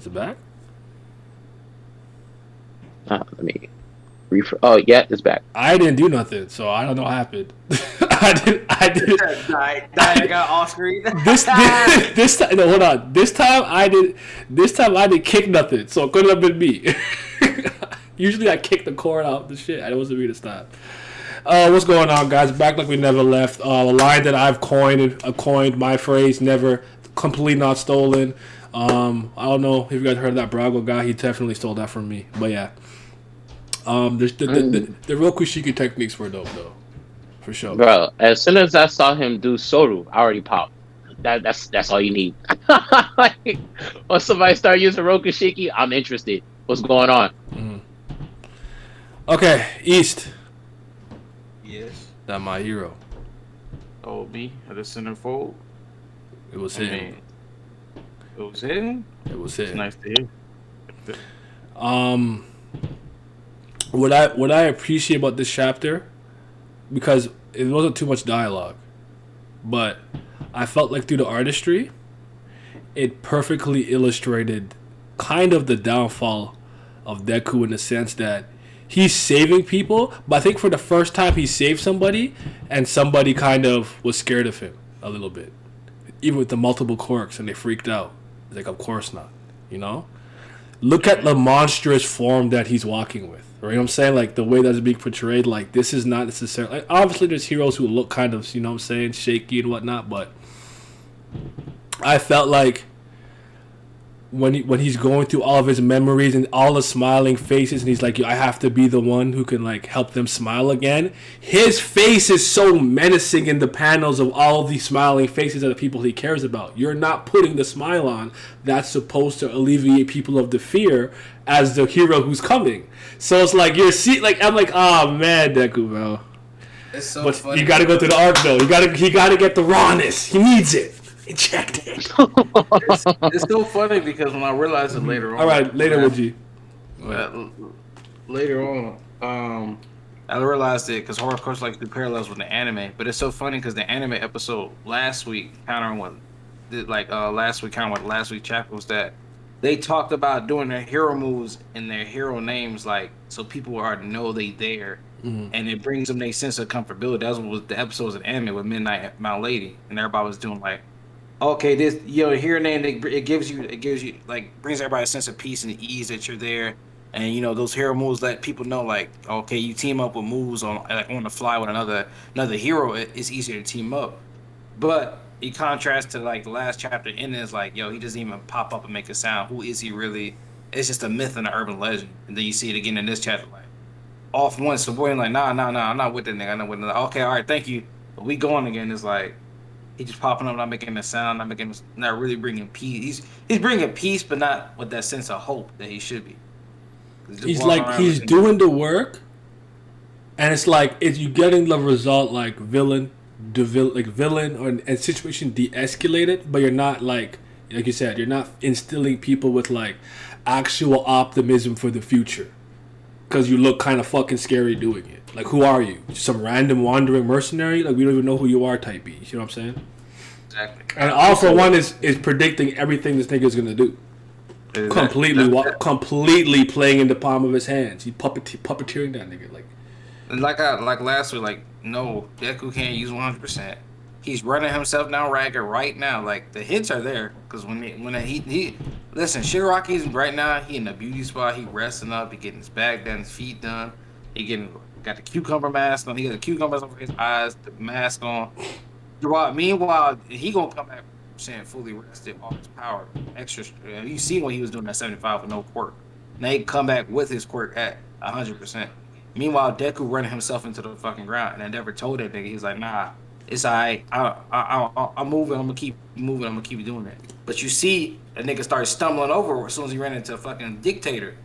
Is it back? Let me Oh, yeah, it's back. I didn't do nothing, so I don't know what happened. I did. I got off screen. This time. No, hold on. This time I did. This time I didn't kick nothing, so it couldn't have been me. Usually I kick the cord out the shit. I wasn't me this time. What's going on, guys? Back like we never left. A line that I've coined my phrase, never completely not stolen. I don't know if you guys heard of that Brago guy. He definitely stole that from me. But yeah. The Rokushiki techniques were dope though, for sure. Bro, as soon as I saw him do Soru, I already popped. That's all you need. Like, once somebody start using Rokushiki, I'm interested. What's going on? Mm-hmm. Okay, East. Yes. That my hero. Oh, me at the centerfold. It was him. It was him. It was him. It's nice to hear. What I appreciate about this chapter, because it wasn't too much dialogue, but I felt like through the artistry, it perfectly illustrated kind of the downfall of Deku in the sense that he's saving people, but I think for the first time he saved somebody, and somebody kind of was scared of him a little bit. Even with the multiple quirks, and they freaked out. It's like, of course not, you know? Look at the monstrous form that he's walking with. Right? You know what I'm saying? Like, the way that's being portrayed, like, this is not necessarily... Like, obviously, there's heroes who look kind of, you know what I'm saying, shaky and whatnot, but I felt like when he's going through all of his memories and all the smiling faces, and he's like, I have to be the one who can, like, help them smile again. His face is so menacing in the panels of all of these smiling faces of the people he cares about. You're not putting the smile on that's supposed to alleviate people of the fear as the hero who's coming. So it's like, I'm like, oh man, Deku, bro. It's so but funny. you gotta go through the arc though. He gotta get the rawness. He needs it. Inject it. It's so funny because when I realized it later on. All right, later with you. Later on, I realized it because horror, of course, like the parallels with the anime. But it's so funny because the anime episode last week, countering what, last week, kind of what last week chapter was that they talked about doing their hero moves and their hero names, like so people already know they there. Mm-hmm. And it brings them their sense of comfortability. That's what was the episodes of the anime with Midnight Mount Lady, and everybody was doing like, okay, this hero name it gives you like brings everybody a sense of peace and ease that you're there, and those hero moves let people know like, okay, you team up with moves on the fly with another hero, it's easier to team up. But in contrast to like the last chapter, and it's like, he doesn't even pop up and make a sound. Who is he really? It's just a myth and an urban legend. And then you see it again in this chapter, like. Off once, the boy like, nah, I'm not with that nigga. I'm not with that. Okay, all right, thank you. But we going again. It's like he just popping up, not making a sound, not really bringing peace. He's bringing peace, but not with that sense of hope that he should be. He's like he's doing the work, and it's like you getting the result like villain or and situation de-escalated, but you're not like you said, you're not instilling people with like actual optimism for the future. Because you look kind of fucking scary doing it. Like, who are you? Just some random wandering mercenary? Like, we don't even know who you are type B. You know what I'm saying? Exactly. And all for one is predicting everything this nigga's going to do. Exactly. Completely playing in the palm of his hands. He puppeteering that nigga. Like last week, like, no, Deku can't use 100%. He's running himself down ragged right now. Like, the hits are there. Because when he listen, Shiraki's right now, he in the beauty spot. He resting up. He getting his back done, his feet done. He got the cucumber mask on. He got the cucumbers over his eyes, the mask on. Meanwhile, he gonna come back saying fully rested, all his power, extra. You see what he was doing at 75 with no quirk. Now he come back with his quirk at 100%. Meanwhile, Deku running himself into the fucking ground, and I never told that nigga. He's like, nah. It's alright. I'm moving. I'm gonna keep moving. I'm gonna keep doing it. But you see, a nigga started stumbling over as soon as he ran into a fucking dictator.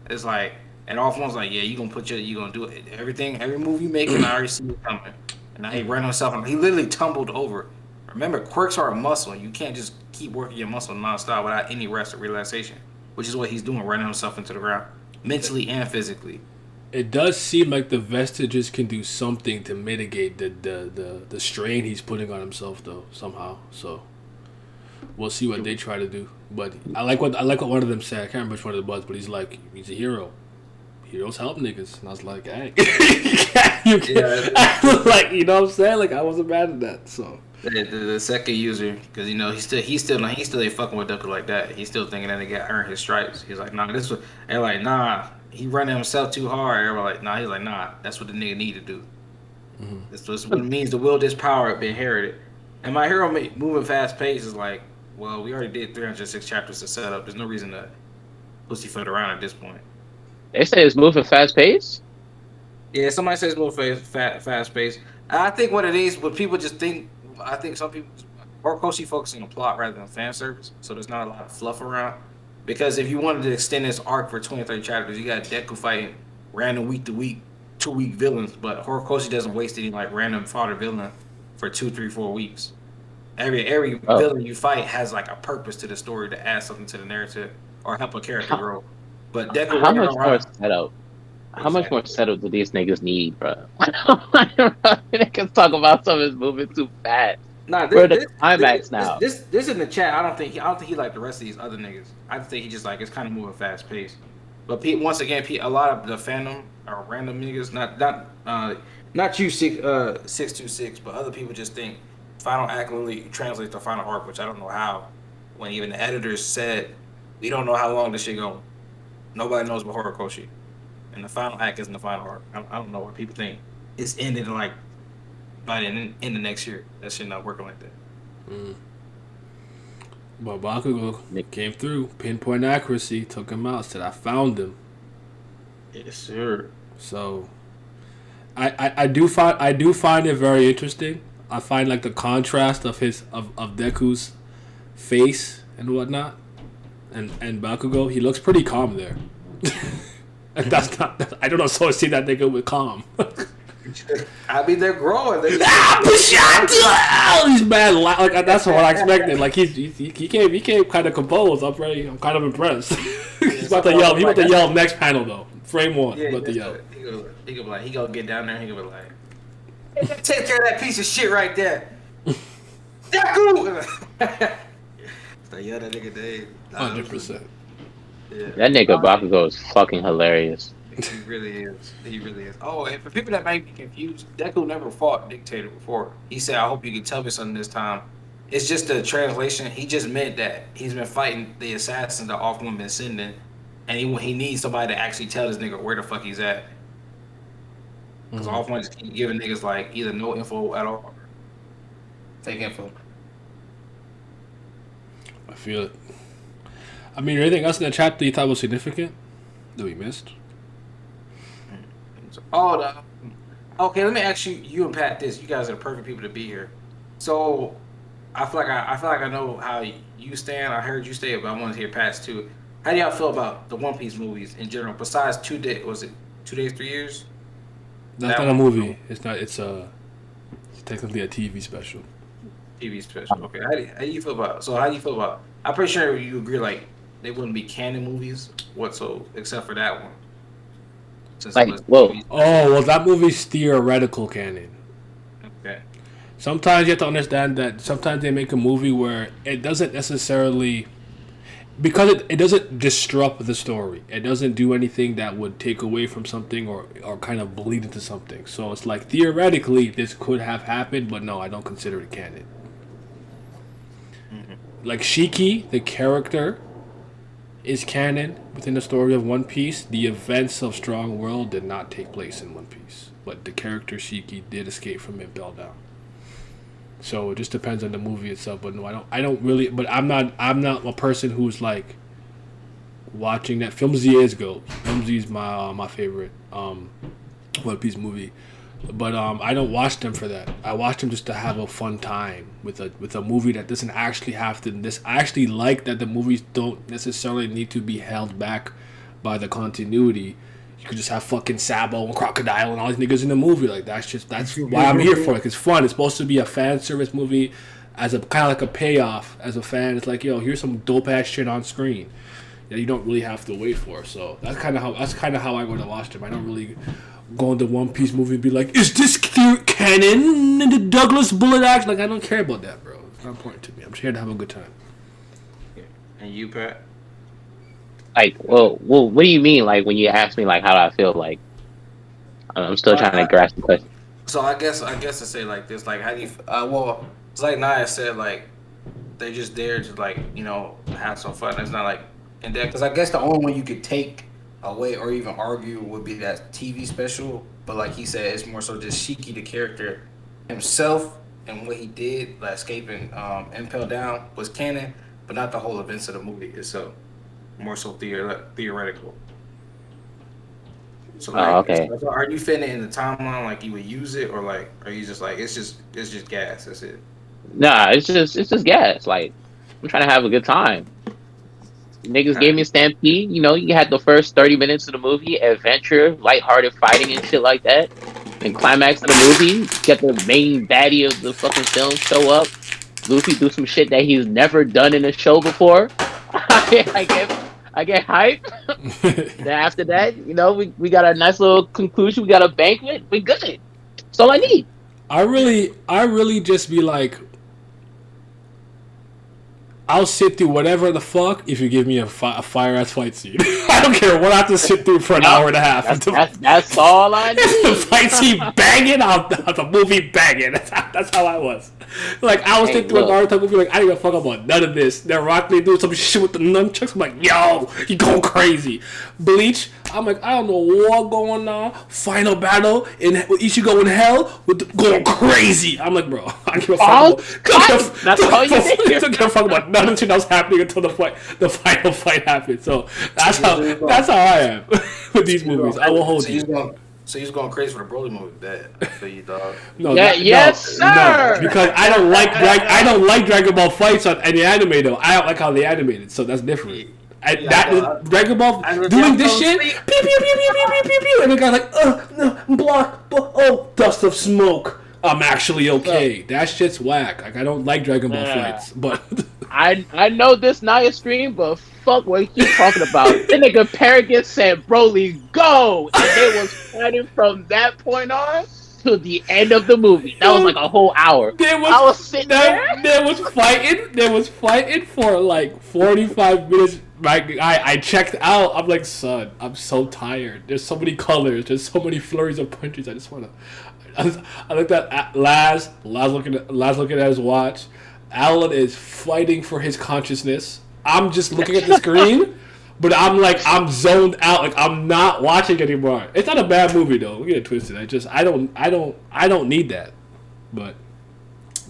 It's like, and all one's like, yeah, you gonna do it. Every move you make, and I already see it coming. And now he ran himself. He literally tumbled over. Remember, quirks are a muscle. You can't just keep working your muscle nonstop without any rest or relaxation. Which is what he's doing, running himself into the ground, mentally and physically. It does seem like the vestiges can do something to mitigate the strain he's putting on himself, though, somehow. So we'll see what they try to do. But I like what one of them said. I can't remember which one it was, but he's like, he's a hero. Heroes help niggas, and I was like, hey, you can't. Like, you know what I'm saying? Like, I wasn't mad at that. So the second user, because you know he's still ain't fucking with Deku like that. He's still thinking that he got earned his stripes. He's like, nah, this was. They're like, nah, he running himself too hard. Everybody like, nah, he's like, nah, that's what the nigga need to do. This was what it means to wield this power be inherited. And my hero moving fast pace is like, well, we already did 306 chapters to set up. There's no reason to pussyfoot around at this point. They say it's moving fast pace. Yeah, somebody says move fast pace. I think what it is, what people just think. I think some people, Horikoshi focusing on plot rather than fan service, so there's not a lot of fluff around. Because if you wanted to extend this arc for 20, 30 chapters, you got Deku fighting random week to week, 2-week villains, but Horikoshi doesn't waste any like random fodder villain for 2, 3, 4 weeks. Every villain you fight has like a purpose to the story to add something to the narrative or help a character grow. But Deku, how much more setup? How much more setup do these niggas need, bro? Niggas talk about something's moving too fast. Nah, we're the climax now. This in the chat. I don't think he like the rest of these other niggas. I think he just like it's kind of moving fast paced. But once again, a lot of the fandom are random niggas. Not you 626, but other people just think final act literally translates to final arc, which I don't know how. When even the editors said we don't know how long this shit going. Nobody knows but Horikoshi. And the final act isn't the final arc. I don't know what people think. It's ended like by the end of next year. That shit not working like that. But Bakugo came through, pinpoint accuracy, took him out, said I found him. Yes, sir. So I do find it very interesting. I find like the contrast of Deku's face and whatnot, and Bakugo, he looks pretty calm there. And that's not. I don't know. So I see that nigga with calm. I mean, they're growing. He's mad. Like that's what I expected. Like he came kind of composed. I'm kind of impressed. He's about to yell. He about to yell next panel though. Frame 1. Yeah, about to yell. He gonna get down there. He gonna be like, hey, take care of that piece of shit right there. Deku. So yeah, that nigga Dave. 100%. Yeah. That nigga Bakugo is fucking hilarious. He really is. He really is. Oh, and for people that might be confused, Deku never fought Dictator before. He said, I hope you can tell me something this time. It's just a translation. He just meant that he's been fighting the assassins that Offline been sending, and he needs somebody to actually tell this nigga where the fuck he's at. Because Offline just keep giving niggas like either no info at all or fake info. I feel it. I mean, anything else in that chapter you thought was significant that we missed? Okay, let me ask you and Pat this. You guys are the perfect people to be here. So, I feel like I know how you stand. I heard you say it, but I want to hear Pat's too. How do y'all feel about the One Piece movies in general? Besides 2 days, was it 2 days, 3 years? That's not a movie. It's not. It's technically a TV special. TV special. Okay. How do you feel about it? So how do you feel about it? I'm pretty sure you agree like they wouldn't be canon movies whatsoever except for that one. Well, that movie's theoretical canon. Okay. Sometimes you have to understand that sometimes they make a movie where it doesn't necessarily, because it doesn't disrupt the story. It doesn't do anything that would take away from something or kind of bleed into something. So it's like theoretically this could have happened, but no, I don't consider it canon. Like Shiki, the character, is canon within the story of One Piece. The events of Strong World did not take place in One Piece, but the character Shiki did escape from Impel Down. So it just depends on the movie itself. But no, I don't really. But I'm not a person who's like watching that. Filmzy is good. Filmzy's my favorite One Piece movie. But I don't watch them for that. I watch them just to have a fun time with a movie that doesn't actually have to. I actually like that the movies don't necessarily need to be held back by the continuity. You could just have fucking Sabo and Crocodile and all these niggas in the movie. Like that's why I'm here for it. It's fun. It's supposed to be a fan service movie, as a kind of like a payoff as a fan. It's like, yo, here's some dope ass shit on screen that you don't really have to wait for. So that's kind of how I would have watched them. I don't really go into One Piece movie and be like, is this canon in the Douglas Bullet act? Like, I don't care about that, bro. It's not important to me. I'm just here to have a good time. And you, Pat? Like, well, what do you mean? Like when you ask me, like, how do I feel? Like, I'm still Well, trying to grasp the question. so I guess to say like this, like how do you? Well, it's like Naya said, like they just there to like have some fun. It's not like in that because I guess the only one you could take away or even argue would be that TV special. But like he said, it's more so just Shiki the character himself and what he did, like escaping Impel Down was canon, but not the whole events of the movie itself. More so theoretical. So Oh, like, okay. are you fitting it in the timeline like you would use it, or like, are you just like it's just gas? That's it. Nah, it's just gas. Like, I'm trying to have a good time. Niggas gave me Stampede. You know, you had the first 30 minutes of the movie, adventure, lighthearted fighting and shit like that. Then climax of the movie, get the main baddie of the fucking film show up. Luffy do some shit that he's never done in a show before. I get I get hyped. Then after that, we got a nice little conclusion. We got a banquet. We good. That's all I need. I really just be like, I'll sit through whatever the fuck if you give me a fire ass fight scene. I don't care what I have to sit through for an Yup. hour and a half. That's all I The need. fight scene banging, out the movie banging. That's how I was. Like I was Hey, sitting through a look. Naruto movie, like I didn't give a fuck about none of this. Then Rock Lee doing some shit with the nunchucks. I'm like, yo, he going crazy. Bleach, I'm like, I don't know what going on. Final battle with Ichigo in hell going crazy. I'm like, bro, I don't give a All fuck cut. That's all you I need. don't give a fuck about none of the shit that was happening until the final fight happened. So that's how I am with these movies. I will hold you. So he's going crazy for the Broly movie. That I feel you, dog. No, Yeah, yes, no, sir. because I don't like Dragon Ball fights on any anime though. I don't like how they animated, so that's different. Dragon Ball doing this shit, pew pew pew pew pew pew pew pew, and the guy's like, no, block, oh, dust of smoke. I'm actually okay. That shit's whack. Like I don't like Dragon Ball fights, but I know this Naya stream, but fuck what he talking about. The nigga Paragon said, Broly, go! And they was fighting from that point on to the end of the movie. That was like a whole hour. I was sitting there. There was fighting for like 45 minutes. Like I checked out. I'm like, son, I'm so tired. There's so many colors. There's so many flurries of punches. I just wanna. I looked at Laz looking at his watch. Alan is fighting for his consciousness. I'm just looking at the screen, but I'm zoned out. Like I'm not watching anymore. It's not a bad movie though. Don't get it twisted. I don't need that. But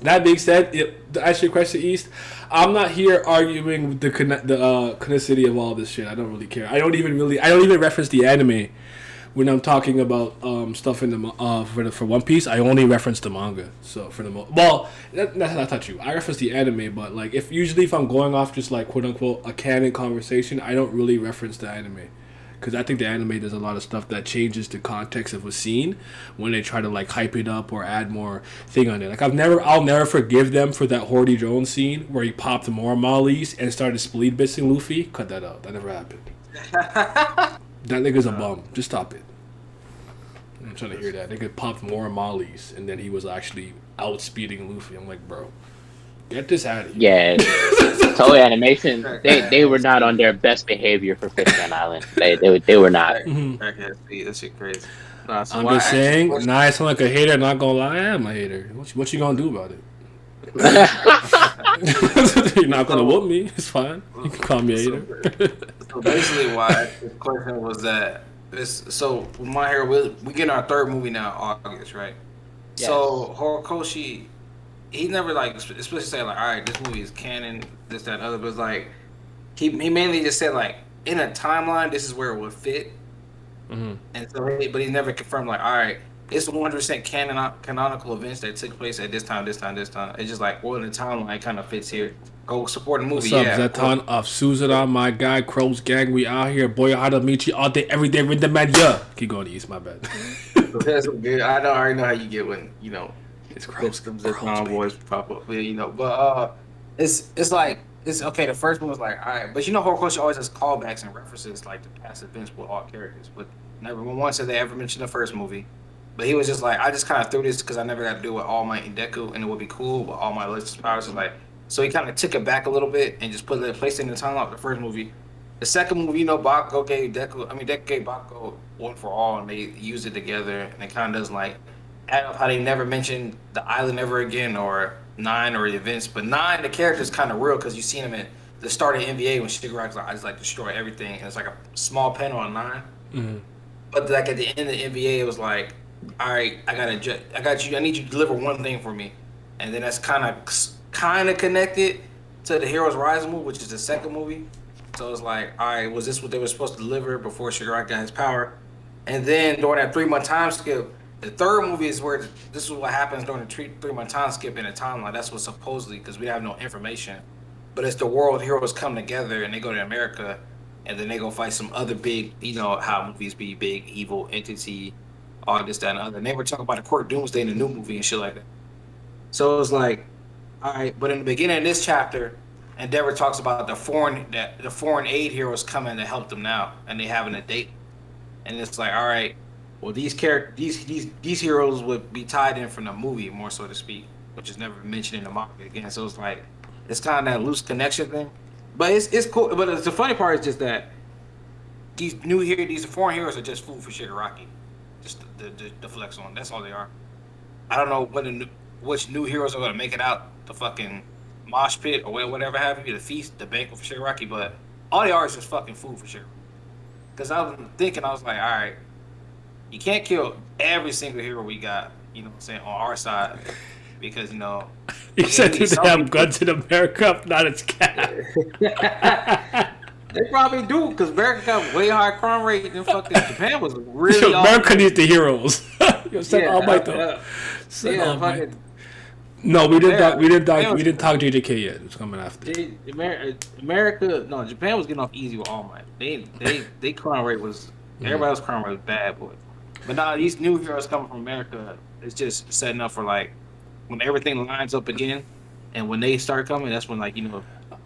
that being said, to answer your question, East, I'm not here arguing with the canonicity of all this shit. I don't really care. I don't even reference the anime when I'm talking about stuff in the for One Piece. I only reference the manga. So for the that's not true. I reference the anime, but like if I'm going off just like quote unquote a canon conversation, I don't really reference the anime. Because I think the anime does a lot of stuff that changes the context of a scene when they try to like hype it up or add more thing on it. Like I'll never forgive them for that Horty Jones scene where he popped more mollies and started spleen bisting Luffy. Cut that out. That never happened. That nigga's a bum. Just stop it. I'm trying to hear that. Nigga popped more mollies and then he was actually outspeeding Luffy. I'm like, bro, get this out of here. Yeah, Toei Animation. They were not on their best behavior for Fishman Island. They were not. That shit crazy. Nah, so I'm why just I actually saying, watched- I sound like a hater. Not gonna lie, I am a hater. What you gonna do about it? You're not gonna whoop me. It's fine. You can call me a hater. So basically, why I asked this question was that so with My Hero, we get our third movie now, August, right? Yes. So Horikoshi, he never like especially say like, all right, this movie is canon, this that and other, but it's like he mainly just said like in a timeline, this is where it would fit, and so but he never confirmed like, all right, it's 100% canonical events that took place at this time, this time, this time. It's just like, well, in the timeline, it kind of fits here. Go support the movie. What's up, yeah. Zeton of Suzerain, my guy, Crow's gang. We out here, boy. How to meet you all day, every day, with the man. Yeah, keep going to East. My bad. That's good. I already know how you get when It's Crow's Zeton boys pop up. But it's like it's okay. The first one was like, all right, but Horikoshi always has callbacks and references like to past events with all characters, but never once did they ever mention the first movie. But he was just like, I just kind of threw this because I never got to do it with All Might and Deku, and it would be cool with All Might Electric powers. So like, So he kind of took it back a little bit and just placed it in the timeline of the first movie. The second movie, Bakugo gave Deku gave Bakugo One for All, and they used it together, and it kind of does like add up how they never mentioned the island ever again, or Nine, or the events. But Nine, the character is kind of real because you seen him at the start of NBA when Shigaraki's like, I just like destroy everything, and it's like a small panel on Nine. Mm-hmm. But like at the end of the NBA, it was like, all right, I got you. I need you to deliver one thing for me, and then that's kind of connected to the Heroes Rise movie, which is the second movie. So it's like, all right, was this what they were supposed to deliver before Shigaraki got his power? And then during that 3-month time skip, the third movie is where this is what happens during the 3-month time skip in the timeline. That's what supposedly, because we have no information, but it's the world heroes come together and they go to America, and then they go fight some other big, how movies be big evil entity, all this, that, and other. And they were talking about the Court Doomsday in the new movie and shit like that. So it was like, all right, but in the beginning of this chapter, Endeavor talks about the foreign aid heroes coming to help them now, and they having a date, and it's like, all right, well these heroes would be tied in from the movie more so to speak, which is never mentioned in the manga again. So it's like it's kind of that loose connection thing, but it's cool. But the funny part is just that these foreign heroes are just food for Shigaraki, just the flex on. That's all they are. I don't know which new heroes are gonna make it out the fucking mosh pit or whatever have you, the feast, the banquet for Shigaraki, but all they are is just fucking food for Shigaraki. Because I was thinking, I was like, all right, you can't kill every single hero we got, you know what I'm saying, on our side, because, You said they have guns in America, not its cap. They probably do, because America got way higher crime rate than fucking Japan was really America needs the heroes. All might though. Fucking... No, we didn't talk JJK yet. It's coming after. Japan was getting off easy with All Might. They crime rate was everybody's crime rate was bad, boy. But now these new heroes coming from America, it's just setting up for like when everything lines up again, and when they start coming, that's when like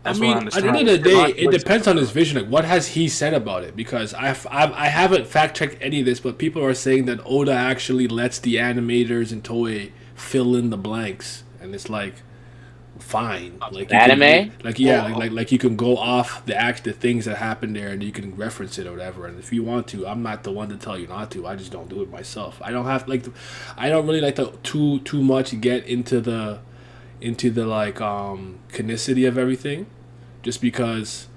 That's I mean, at the end of the day, it depends on his vision. Like, what has he said about it? Because I haven't fact checked any of this, but people are saying that Oda actually lets the animators and Toei fill in the blanks, and it's like fine, like anime, like you can go off the things that happened there, and you can reference it or whatever. And if you want to, I'm not the one to tell you not to. I just don't do it myself. I don't have I don't really like to too much get into the like canonicity of everything, just because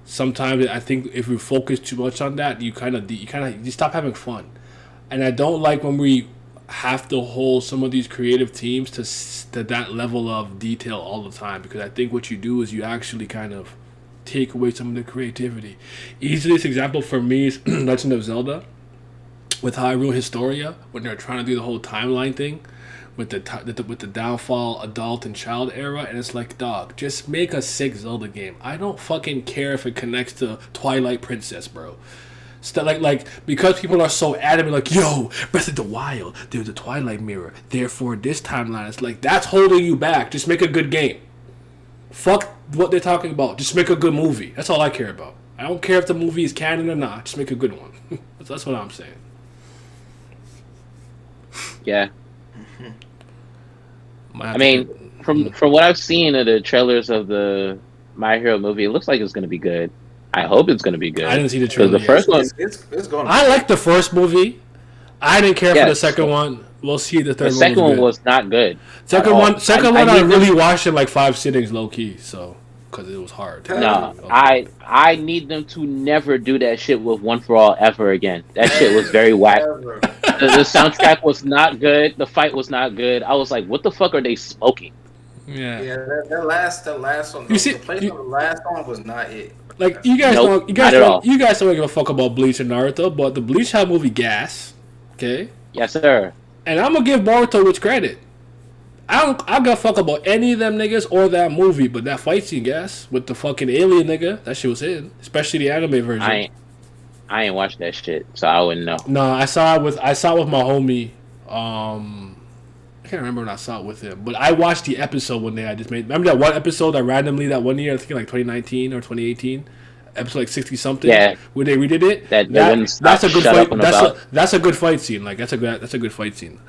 sometimes I think if we focus too much on that, you stop having fun. And I don't like when we have to hold some of these creative teams to that level of detail all the time, because I think what you do is you actually kind of take away some of the creativity. Easiest example for me is Legend of Zelda with Hyrule Historia, when they're trying to do the whole timeline thing with the downfall adult and child era, and it's like, dog, just make a sick Zelda game. I don't fucking care if it connects to Twilight Princess, bro. Like because people are so adamant, like, yo, Breath of the Wild, there's a Twilight mirror, therefore this timeline. It's like, that's holding you back. Just make a good game. Fuck what they're talking about. Just make a good movie. That's all I care about. I don't care if the movie is canon or not. Just make a good one. That's what I'm saying. Yeah. I mean, from what I've seen of the trailers of the My Hero movie, it looks like it's going to be good. I hope it's going to be good. I didn't see the trailer. The first one, it's going. I liked the first movie. I didn't care for the second one. We'll see the third one. The second one was not good. Second one, I really watched in like 5 sittings, low key. So because it was hard. No, okay. I need them to never do that shit with One for All ever again. That shit was very whack. The soundtrack was not good. The fight was not good. I was like, what the fuck are they smoking? Yeah. Yeah, the last one. The last one was not it. Like you guys don't give a fuck about Bleach and Naruto, but the Bleach had movie gas. Okay. Yes, sir. And I'm gonna give Naruto its credit. I don't give a fuck about any of them niggas or that movie, but that fight scene, gas with the fucking alien nigga, that shit was in, especially the anime version. I ain't watched that shit, so I wouldn't know. No, I saw it with my homie. I can't remember when I saw it with him, but I watched the episode one day I just made. Remember that one episode that randomly that one year, I think like 2019 or 2018, episode like 60 something. Yeah, where they redid it. That's a good fight. That's a good fight scene. Like that's a good fight scene.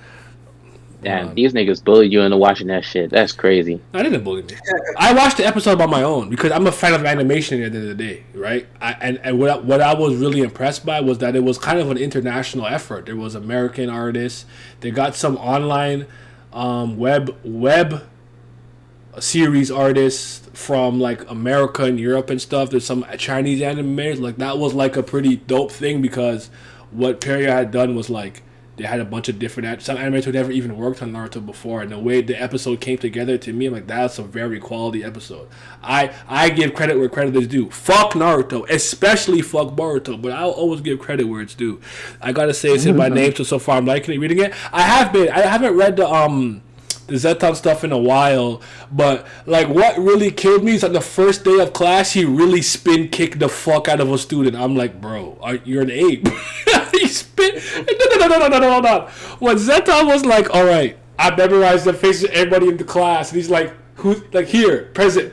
Hold Damn, on. these niggas bullied you into watching that shit. That's crazy. I didn't bully me. I watched the episode on my own because I'm a fan of animation at the end of the day, right? And what I was really impressed by was that it was kind of an international effort. There was American artists. They got some online web series artists from like America and Europe and stuff. There's some Chinese animators. Like that was like a pretty dope thing because what Perry had done was like they had a bunch of different some animators who never even worked on Naruto before, and the way the episode came together to me, I'm like that's a very quality episode. I give credit where credit is due. Fuck Naruto, especially fuck Boruto, but I'll always give credit where it's due. I gotta say it's in my name, so far I'm liking it, reading it. I haven't read the Zeton stuff in a while, but like what really killed me is on the first day of class he really spin kicked the fuck out of a student. I'm like, bro, you're an ape. He spin. No. When Zeton was like, all right, I memorized the faces of everybody in the class, and he's like, who, like here, present.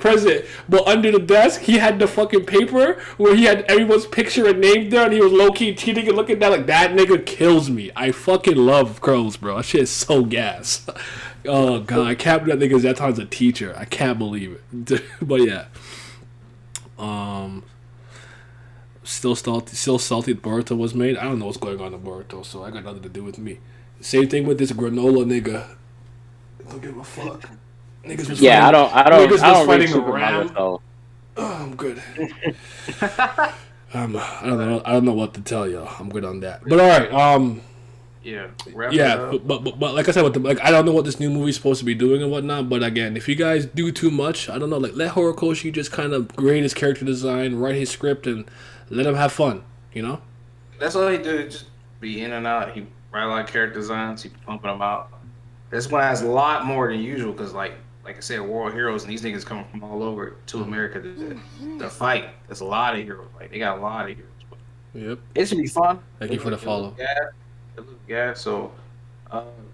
But under the desk, he had the fucking paper where he had everyone's picture and name there, and he was low key cheating and looking down like that nigga kills me. I fucking love Crows, bro. That shit is so gas. Oh god, I can't believe that nigga Zeton's a teacher. I can't believe it. But yeah, still salty that Boruto was made. I don't know what's going on in Boruto, so I got nothing to do with me. Same thing with this granola nigga. Don't give a fuck. Niggas was Yeah, fighting, I don't fighting read a super ram. manga, so Oh, I'm good. I don't know what to tell y'all. I'm good on that. But all right, Yeah. but like I said, with I don't know what this new movie's supposed to be doing and whatnot. But again, if you guys do too much, I don't know. Like let Horikoshi just kind of grade his character design, write his script, and let him have fun. You know. That's all he did. Just be in and out. He write a lot of character designs. He pumping them out. This one has a lot more than usual because, like I said, World Heroes and these niggas coming from all over to America to fight. There's a lot of heroes. Like they got a lot of heroes. But Yep. it should be fun. Thank you for the follow. It looks gas. So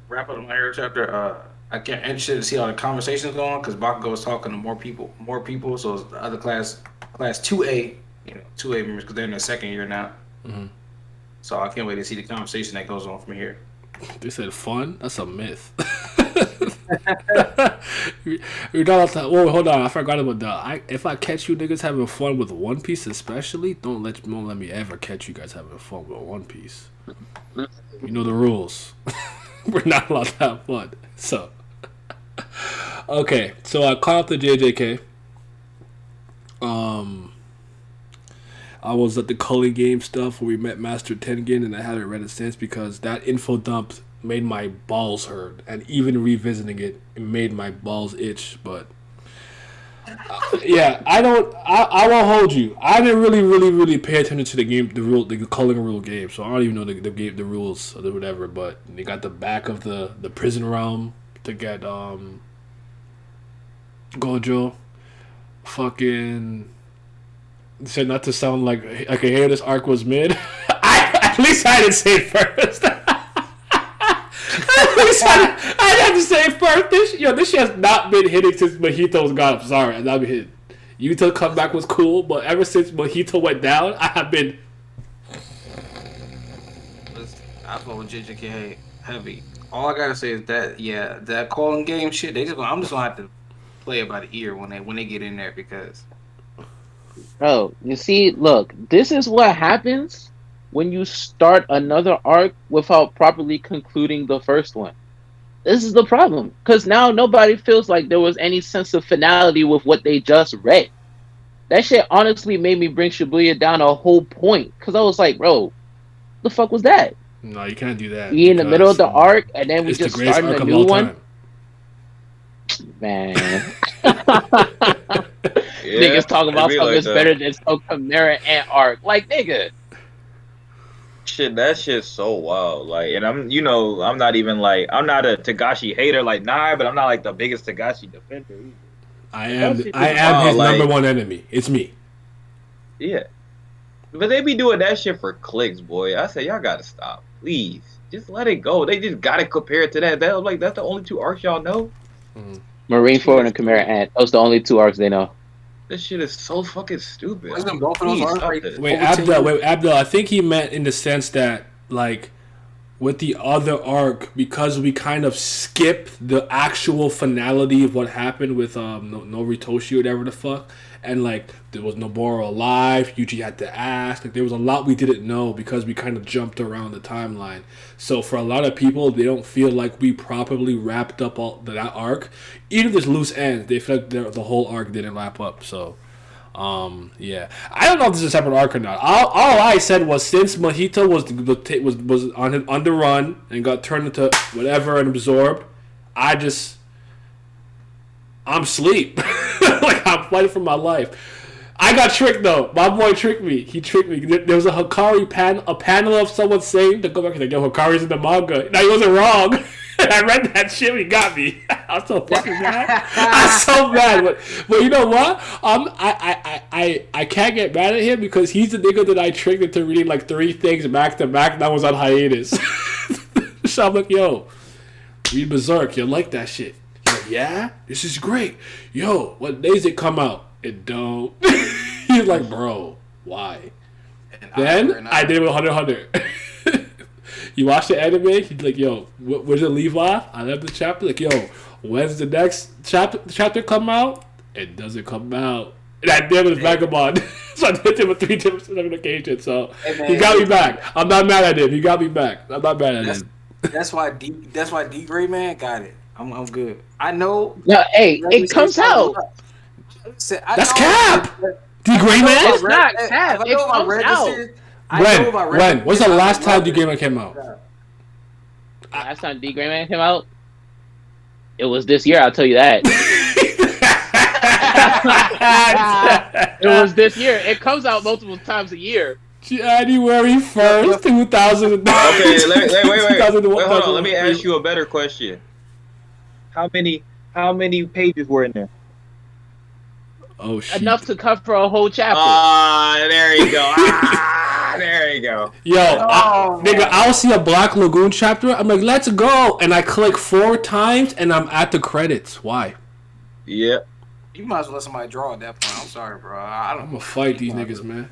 wrap up my hero chapter. I get interested to see how the conversations go on because Bakugo is talking to more people. So it's the other class 2A, 2A members because they're in their second year now. Mm-hmm. So I can't wait to see the conversation that goes on from here. They said fun. That's a myth. You're not. Whoa, hold on. I forgot about that. If I catch you niggas having fun with One Piece, especially, don't let me ever catch you guys having fun with One Piece. You know the rules. We're not allowed to have fun. So, okay. So I caught up the JJK. I was at the Cully game stuff where we met Master Tengen, and I haven't read it since because that info dump made my balls hurt, and even revisiting it made my balls itch. But yeah, I won't hold you. I didn't really pay attention to the game, the culling rule game, so I don't even know the rules or whatever. But they got the back of the prison realm to get Gojo. Fucking said not to sound like I can hear this arc was mid. At least I didn't say it first. At least I had to say it first. This shit has not been hitting since Mojito's gone. I'm sorry, I've not been hitting. Yuta comeback was cool, but ever since Mojito went down, I have been. I feel with JJK heavy. All I gotta say is that calling game shit. I'm just gonna have to play it by the ear when they get in there because. bro, you see, look, this is what happens when you start another arc without properly concluding the first one. This is the problem. Because now nobody feels like there was any sense of finality with what they just read. That shit honestly made me bring Shibuya down a whole point. Because I was like, bro, the fuck was that? No, you can't do that. We in the middle of the arc, and then we it's just the greatest started arc a of new all one? time. Man. Yeah, Niggas talking about it be something like that's that. better than so Chimera and arc. Like, nigga. Shit, that shit's so wild. Like, and I'm not even like, I'm not a Tagashi hater, like, nah, but I'm not like the biggest Tagashi defender either. I am shit is his wild, like- number one enemy. It's me. Yeah. But they be doing that shit for clicks, boy. I say, y'all gotta stop. Please. Just let it go. They just gotta compare it to that. That's the only two arcs y'all know. Marineford and Chimera Ant. Those are the only two arcs they know. This shit is so fucking stupid. Wasn't both of those Please, arcs stop like- this. Wait, Over 10 Abdul. I think he meant in the sense that like with the other arc, because we kind of skipped the actual finality of what happened with no Ritoshi or whatever the fuck, and like there was Noboro alive. Yuji had to ask. Like there was a lot we didn't know because we kind of jumped around the timeline. So for a lot of people, they don't feel like we properly wrapped up all that arc. Even if there's loose ends, they feel like the whole arc didn't wrap up. So. Yeah, I don't know if this is a separate arc or not. All I said was since Mahito was on the run and got turned into whatever and absorbed, I'm asleep. Like I'm fighting for my life. I got tricked though. My boy tricked me. He tricked me. There was a a panel of someone saying to go back and like, yo, Hikari's in the manga. Now he wasn't wrong. I read that shit when he got me. I was so fucking mad. I was so mad. But you know what? I can't get mad at him because he's the nigga that I tricked into reading like 3 things back to back and I was on hiatus. So I'm like, yo, read Berserk. You like that shit. He's like, yeah? This is great. Yo, what days it come out? It don't. He's like, bro, why? Then I did it with Hunter x Hunter. You watch the anime, he's like, yo, where's it leave off? I left the chapter, like, yo, when's the next chapter come out? It doesn't come out. And I did with Vagabond. So I did it with 3 different occasions. So he got me back. I'm not mad at him. He got me back. I'm not mad at him. That's why D Gray Man got it. I'm good. I know. No, hey, it comes out. That's Cap. D Gray Man. It's not Cap. It comes out. When? What's the last time D Gray Man came out? Last time D Gray Man came out, it was this year. I'll tell you that. It was this year. It comes out multiple times a year. January 1st, 2000. Okay, wait. Hold on. Let me ask you a better question. How many pages were in there? Oh shit! Enough to cover a whole chapter. There you go. There you go. Yo, nigga, I'll see a Black Lagoon chapter. I'm like, let's go, and I click 4 times, and I'm at the credits. Why? Yeah. You might as well let somebody draw at that point. I'm sorry, bro. I'm gonna fight these niggas, man.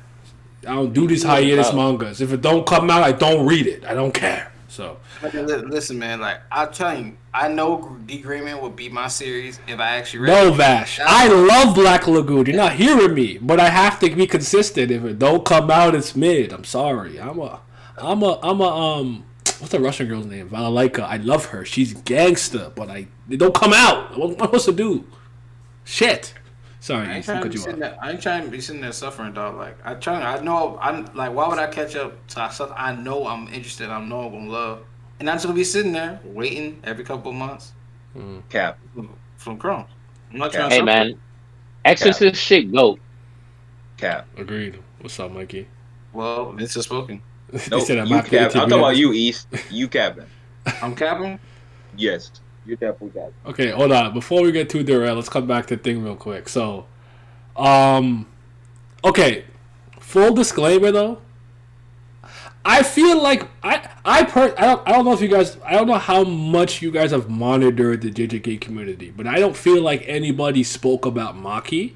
I don't do these hiatus mangas. If it don't come out, I don't read it. I don't care. So listen, man. Like I'll tell you, I know D Gray Man would beat my series if I actually read. No, Vash. I love Black Lagoon. You're not hearing me, but I have to be consistent. If it don't come out, it's mid. I'm sorry. I'm a what's the Russian girl's name? Valalaika. I love her. She's gangsta, but it don't come out. What am I supposed to do? Shit. Sorry, I ain't trying to be sitting there suffering, dog. Like I know I'm like, why would I catch up to stuff I know I'm interested, I know I'm gonna love, and I'm just gonna be sitting there waiting every couple of months. Cap from Chrome. I'm not trying to. Hey man, Exorcist shit goat. Cap. Agreed. What's up, Mikey? Well, Vince has spoken. Nope, I'm talking about you, East. You capping. I'm capping. Yes. You're definitely capping. Okay, hold on. Before we get too derailed, let's come back to the thing real quick. So, okay, full disclaimer though. I feel like I don't know if you guys, I don't know how much you guys have monitored the JJK community, but I don't feel like anybody spoke about Maki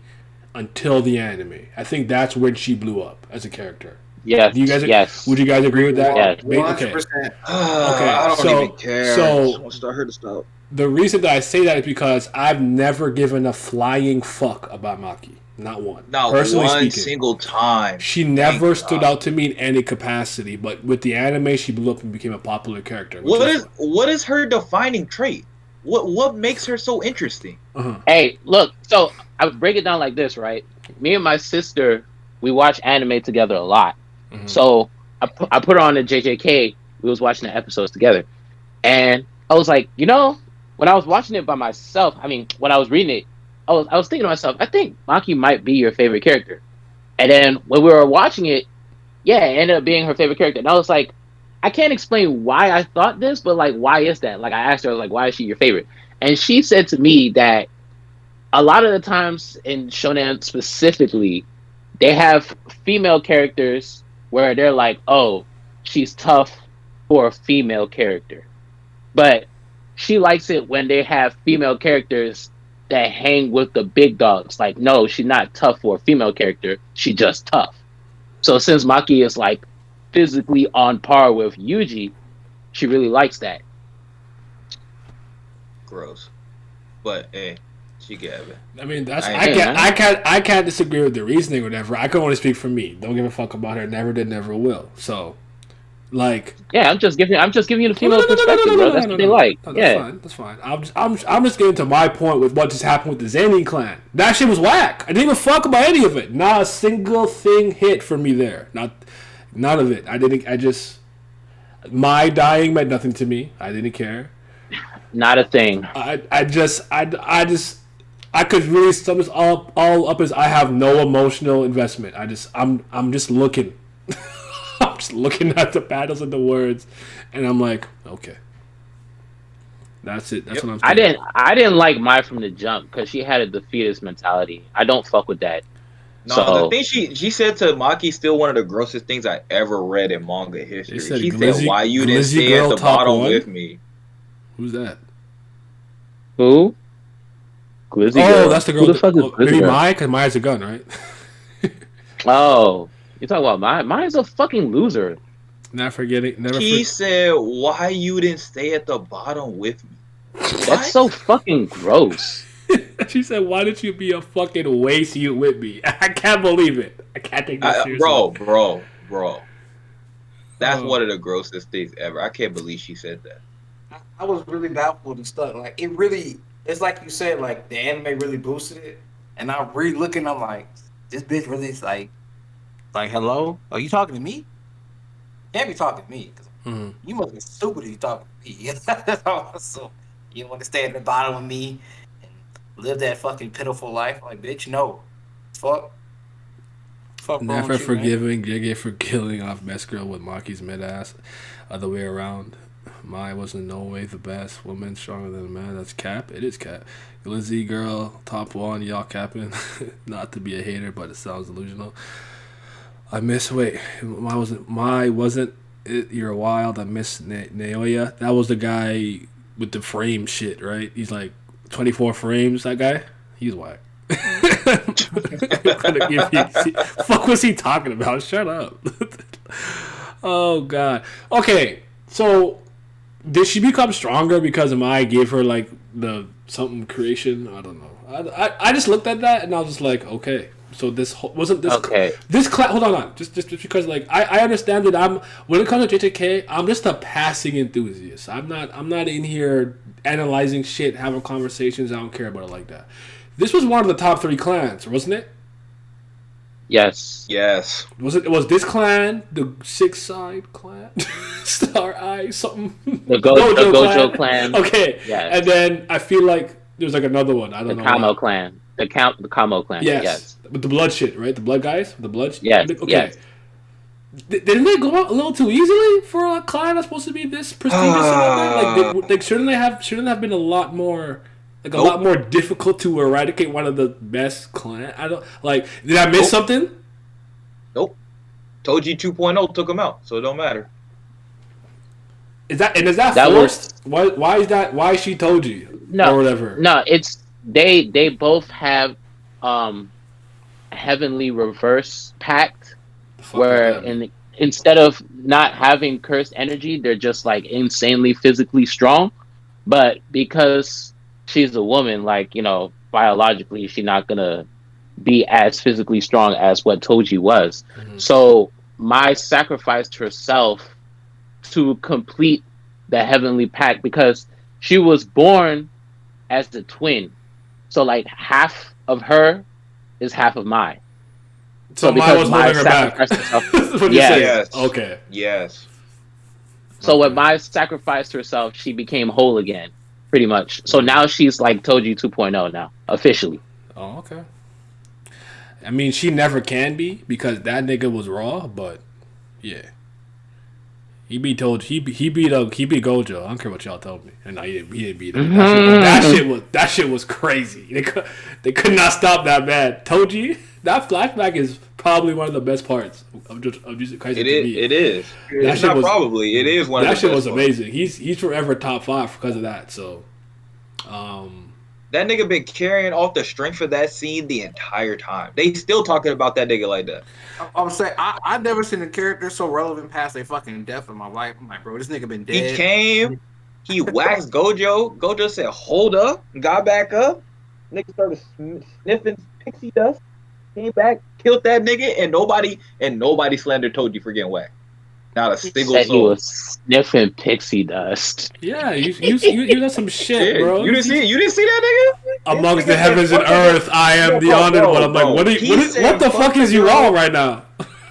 until the anime. I think that's when she blew up as a character. Yes. Yes. Would you guys agree with that? Yes. 100%. Okay. I don't even care. So I start her to stop. The reason that I say that is because I've never given a flying fuck about Maki. Not one. Not personally one speaking, single time. She never stood out to me in any capacity, but with the anime, she blew up and became a popular character. What is her defining trait? What makes her so interesting? Hey, look. So I would break it down like this, right? Me and my sister, we watch anime together a lot. Mm-hmm. So I put her on the JJK. We was watching the episodes together, and I was like, when I was watching it by myself, when I was reading it, I was thinking to myself, I think Maki might be your favorite character. And then when we were watching it, it ended up being her favorite character. And I was like, I can't explain why I thought this, but like, why is that? Like, I asked her, like, why is she your favorite? And she said to me that a lot of the times in shonen specifically, they have female characters where they're like, oh, she's tough for a female character. But she likes it when they have female characters that hang with the big dogs. Like, no, she's not tough for a female character. She's just tough. So since Maki is like physically on par with Yuji, She really likes that. Gross. But hey, she get it. I mean, that's I I ain't- Hey, can't man. I can't disagree with the reasoning or whatever. I can only speak for me. Don't give a fuck about her. Never did, never will. So, like, Yeah, I'm just giving you the no, no, female no, no, no, no, perspective, no, bro. no, That's no, no, what they no, no. like. No, that's Yeah. fine. That's fine. I'm just getting to my point with what just happened with the Zanin clan. That shit was whack. I didn't even fuck about any of it. Not a single thing hit for me there. None of it. I just my dying meant nothing to me. I didn't care. Not a thing. I could really sum this all up as I have no emotional investment. I'm just looking. I'm just looking at the battles and the words, and I'm like, okay, that's it. That's Yep. what I'm saying. I didn't like Mai from the jump because she had a defeatist mentality. I don't fuck with that. No, the So thing she said to Maki still one of the grossest things I ever read in manga They history. said She said, "Why you didn't Glizzy stay at girl the top bottom one. with me?" Who's that? who? Glizzy Oh, girl. that's the Who girl. the fuck is Glizzy Maybe girl? Maya, because Maya's a gun, right? Oh, you talking about Mai? Mai's a fucking loser. Not forgetting. Never She forget. said, "Why you didn't stay at the bottom with me?" That's What? so fucking gross. She said, "Why did you be a fucking waste you with me?" I can't believe it. I can't take that seriously. Bro. That's Oh. one of the grossest things ever. I can't believe she said that. I was really baffled and stuck. Like it really, it's like you said, like the anime really boosted it. And I'm re-looking. I'm like, this bitch really is like, hello? Are you talking to me? Can't be talking to me because Mhm. you must be stupid if you talking to me. So you want to stay at the bottom with me and live that fucking pitiful life? Like, bitch, no. Fuck wrong Never with you, man? forgiving JJ for killing off best girl with Maki's mid ass. Other way around. Mai was in no way the best. Woman stronger than a man. That's cap. It is cap. Glizzy girl, top one. Y'all capping. Not to be a hater, but it sounds delusional. I miss. Wait, Mai wasn't. You're wild. I miss Naoya. That was the guy with the frame shit, right? He's like 24 frames. That guy. He's whack. Fuck was he talking about? Shut up. Oh god. Okay, so did she become stronger because Mai gave her like the something creation? I don't know. I just looked at that and I was just like, okay. So wasn't this Okay. this class? Hold on. Just because like I understand that when it comes to JJK, I'm just a passing enthusiast. I'm not in here analyzing shit, having conversations. I don't care about it like that. This was one of the top 3 clans, wasn't it? Yes. Yes. Was this clan the Six Side clan? Star Eye something? The Gojo clan. Okay. Yes. And then I feel like there's like another one. I The don't know. Kamo why. clan. The Kamo clan. Yes. Yes. With the blood shit, right? The blood guys? The blood Yes, Okay. yes. Didn't they go out a little too easily for a clan that's supposed to be this prestigious and whatnot? Like shouldn't have been a lot more like a Nope. lot more difficult to eradicate one of the best clan? I don't like did I miss something? Nope. Toji 2.0 took him out, so it don't matter. Is that That forced? Why is that? Why she told you No. or whatever? No, it's they both have heavenly reverse pact The fuck where does that mean? instead of not having cursed energy, they're just like insanely physically strong. But because she's a woman, like, biologically, she's not gonna be as physically strong as what Toji was. So Mai sacrificed herself to complete the heavenly pact because she was born as a twin. So like half of her is half of Mai. So Mai was holding her back. sacrificed herself. That's what you Yes. said. Yes. Okay. Yes. So when Okay. Mai sacrificed herself, she became whole again, pretty much. So now she's like Toji 2.0 now, officially. Oh, okay. I mean, she never can be because that nigga was raw, but yeah. He beat Gojo. I don't care what y'all told me. And no, he didn't beat him. That shit was crazy. They could not stop that man. Toji, that flashback is probably one of the best parts of Jesus Christ. It is. It is. That It's shit not was- probably. It is one That of the shit best was ones. amazing. He's forever top 5 because of that. So, That nigga been carrying off the strength of that scene the entire time. They still talking about that nigga like that. I'm saying I've never seen a character so relevant past their fucking death in my life. I'm like, bro, this nigga been He dead. came, he waxed Gojo. Gojo said, "Hold up," got back up. Nigga started sniffing pixie dust. Came back, killed that nigga, and nobody slandered Toji for getting whacked. Not a He single said he soul. was sniffing pixie dust. Yeah, you done some shit, Yeah, bro. you didn't see it. You didn't see that nigga. Amongst This the nigga said, heavens and "Fuck the girl." earth, I am No, the honored one. I'm like, bro. He what said, the "Fuck fuck the is you girl." on right now?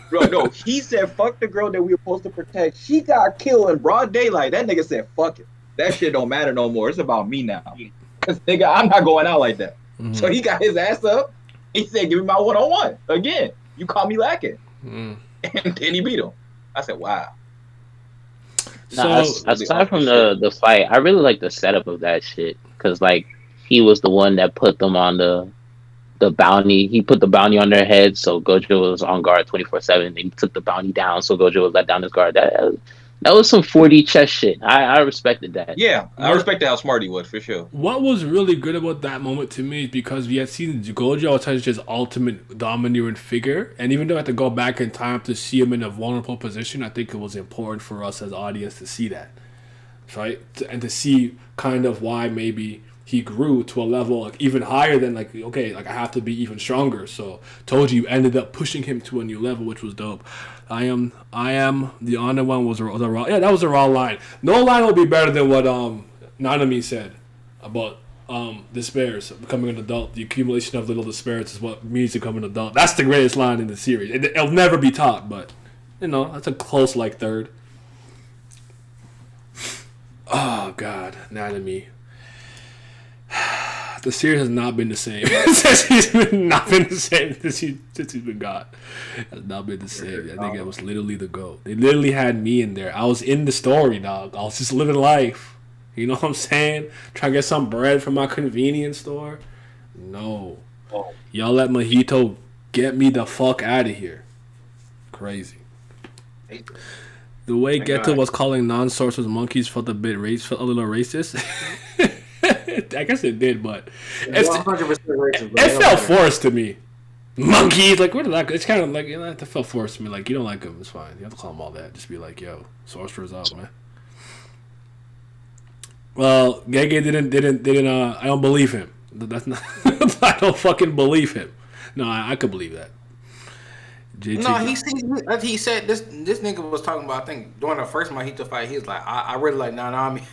Bro, no, he said, "Fuck the girl that we were supposed to protect." She got killed in broad daylight. That nigga said, "Fuck it. That shit don't matter no more. It's about me now." Cause nigga, I'm not going out like that. So he got his ass up. He said, "Give me my 1-on-1 again. You caught me lacking," and then he beat him. I said, "Wow." Nah, So Really aside off the from shit. the fight, I really like the setup of that shit because like he was the one that put them on the bounty. He put the bounty on their heads, so Gojo was on guard 24/7. He took the bounty down, so Gojo was let down his guard. That was some 4D chess shit. I respected that. Yeah, I what respected how smart he was for sure. what was really good about that moment to me is because we had seen Gojo as such his ultimate domineering figure, and even though I had to go back in time to see him in a vulnerable position, I think it was important for us as audience to see that, right? And to see kind of why maybe he grew to a level like even higher than like okay, like I have to be even stronger. So told you ended up pushing him to a new level, which was dope. I am the honor one was the raw. Yeah, that was a raw line. No line will be better than what Nanami said about despairs becoming an adult. The accumulation of little despairs is what means to become an adult. That's the greatest line in the series. It'll never be topped, but that's a close like third. Oh God, Nanami. The series has not been the same since not been the same since he's been gone. Has not been the same. I think it was literally the GOAT. They literally had me in there. I was in the story, dog. I was just living life. You know what I'm saying? Trying to get some bread from my convenience store. No, Oh, y'all let Mojito get me the fuck out of here. Crazy. The way Thank Geto God. was calling non-sorcerers monkeys felt a little racist. I guess it did, but it's, 100% racist, bro. it felt forced to me. Monkeys, like where did that? It's kind of like that felt forced to me. Like you don't like them, it's fine. You have to call them all that. Just be like, yo, sorcerers out, man. Well, Gege didn't. I don't believe him. That's not. I don't fucking believe him. No, I could believe that. No, JT, he said this nigga was talking about. I think during the first Mahito fight, he was like, I really like Nanami,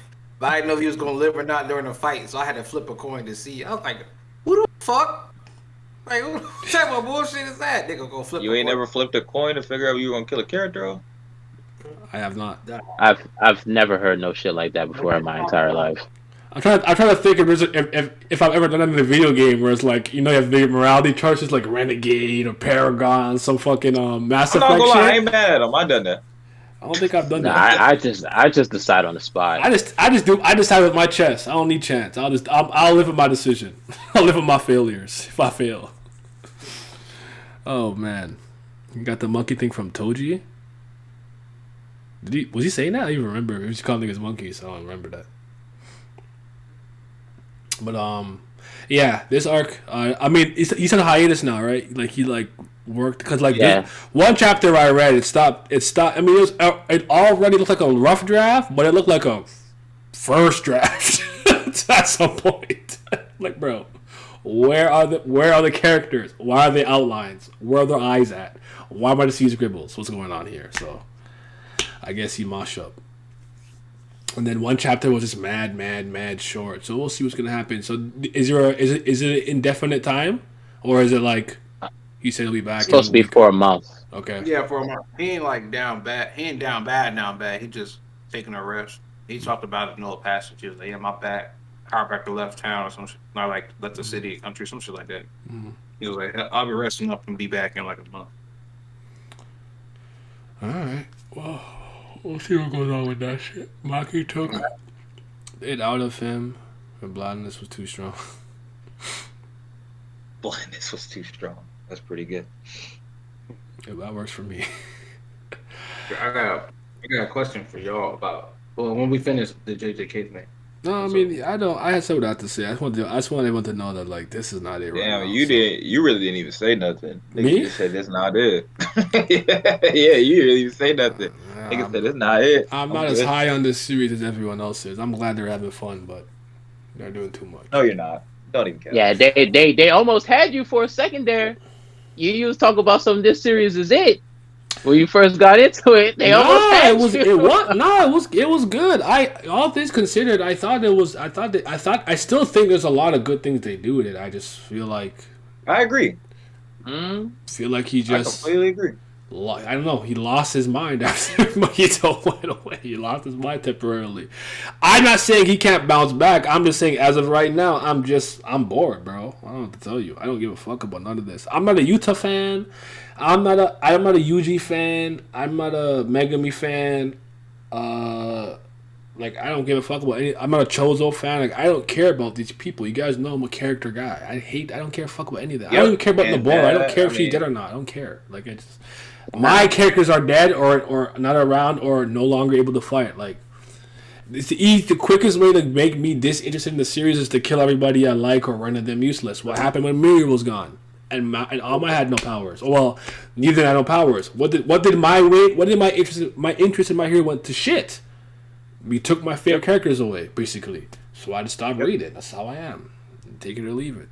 but I didn't know if he was gonna live or not during the fight, so I had to flip a coin to see. I was like, who the fuck? Like, who the type of bullshit is that? Nigga go flip you a ain't coin. never flipped a coin to figure out you were gonna kill a character? I have not. I've never heard no shit like that before in my entire life. I'm trying to think if I've ever done that in a video game where it's like you have the morality charts, just like Renegade or Paragon, some fucking Mass I'm not Effect gonna lie, I shit. ain't mad at him. I done that. I don't think I've done Nah, that. I just decide on the spot. I decide with my chest. I don't need chance. I'll live with my decision. I'll live with my failures if I fail. Oh man, you got the monkey thing from Toji. Was he saying that? I don't even remember. He was calling niggas monkeys. So I don't remember that. But yeah, this arc. I mean, he's on a hiatus now, right? Like he worked because Yeah. this one chapter I read, it stopped. It stopped. I mean, it already looked like a rough draft, but it looked like a first draft at some point. Like, bro, where are the characters? Why are they outlines? Where are their eyes at? Why am I to see scribbles? What's going on here? So, I guess he mosh up. And then one chapter was just mad short. So we'll see what's gonna happen. So is it indefinite time, or is it like he said he'll be back It's in a supposed to be week? for a month. Okay. Yeah, for a month. He ain't like down bad. He ain't down bad. He just taking a rest. He talked about it in the passage. He was like, yeah, my back. Chiropractor left town or some shit. Not like left the city, country, some shit like that. Mm-hmm. He was like, I'll be resting up and be back in like a month. All right. Well, we'll see what goes on with that shit. Maki took it out of him. The blindness was too strong. Blindness was too strong. That's pretty good. Yeah, that works for me. I got a question for y'all about when we finish the JJK thing. No, I mean, I don't. I had something I have to say. I just want everyone to know that like this is not it right Damn, now. you So. didn't. You really didn't even say nothing. Nigga Me? just said that's not it. Yeah, you didn't even say nothing. Nigga said I'm, that's not it. I'm I'm not as good. high on this series as everyone else is. I'm glad they're having fun, but they're doing too No, much. you're not. Don't even care. Yeah, they almost had you for a second there. You was talking about some. This series is it. When you first got into it, they almost Nah, had you. it was good. I all things considered, I thought it was. I still think there's a lot of good things they do with it. I just I agree. feel like he I just. completely agree. I don't know. He lost his mind after Mojito went away. He lost his mind temporarily. I'm not saying he can't bounce back. I'm just saying as of right now, I'm bored, bro. I don't know what to tell you. I don't give a fuck about none of this. I'm not a Utah fan. I'm not a Yuji fan. I'm not a Megami fan. Like I don't give a fuck about any. I'm not a Chozo fan. Like I don't care about these people. You guys know I'm a character guy. I don't care fuck about any of that. I don't even care about and Nabora. I don't that, care I if she's dead mean, or not. I don't care. Like it's my characters are dead or not around or no longer able to fight. Like it's the quickest way to make me disinterested in the series is to kill everybody I like or render them useless. What happened when Miri was gone? And Alma had no powers. Oh, well, neither had no powers. What did my interest in my hero went to shit? We took my favorite characters away, basically. So I just stopped reading. That's how I am. Take it or leave it.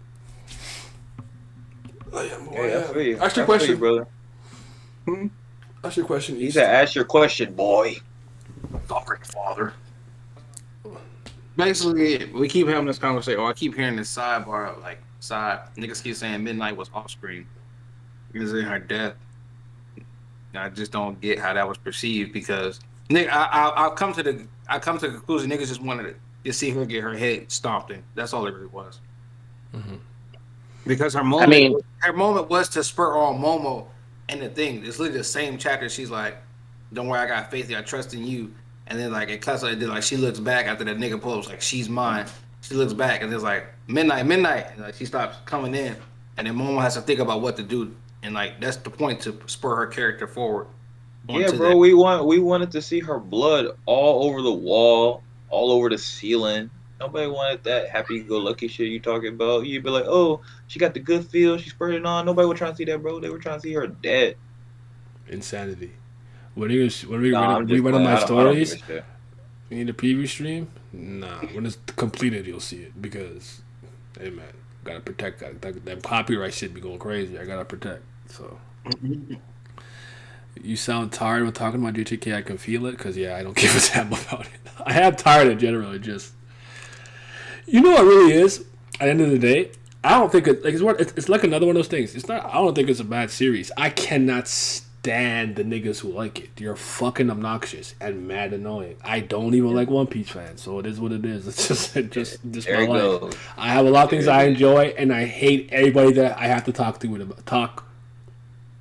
I am who I I am. feel you. Ask your I feel question. you, brother. Ask your question. He East. said, "Ask your question, boy." Sorry, father. Basically, we keep having this conversation, or I keep hearing this sidebar, like niggas keep saying Midnight was off screen because in her death. I just don't get how that was perceived because nigga, I come to the conclusion niggas just wanted to see her get her head stomped in. That's all it really was. Because her I mean, moment was to spur on Momo and the thing. It's literally the same chapter. She's like, "Don't worry, I got faith. I trust in you." And then like it cuts like then like she looks back after that nigga pulls like she's mine. She looks back and it's like midnight, and like she stops coming in, and then Momo has to think about what to do, and like that's the point to spur her character forward. Yeah, Onto bro. that. We wanted to see her blood all over the wall, all over the ceiling. Nobody wanted that happy-go-lucky shit you talking about. You'd be like, "Oh, she got the good feel. She spurred it on." Nobody was trying to see that, bro. They were trying to see her dead. Insanity. When we Nah, I'm just running playing. my I don't give a stories, shit. you need a preview stream? Nah. When it's completed, you'll see it because, hey man, gotta protect that copyright shit be going crazy. I gotta protect. So. You sound tired when talking about JTK. I can feel it because I don't give a damn about it. I am tired in general. It just, you know, what it really is. At the end of the day, I don't think it's like another one of those things. It's not. I don't think it's a bad series. I cannot stand the niggas who like it. You're fucking obnoxious and mad annoying. I don't even like One Piece fans, so it is what it is. It's just There my it life. goes. I have a lot of things I enjoy, and I hate everybody that I have to talk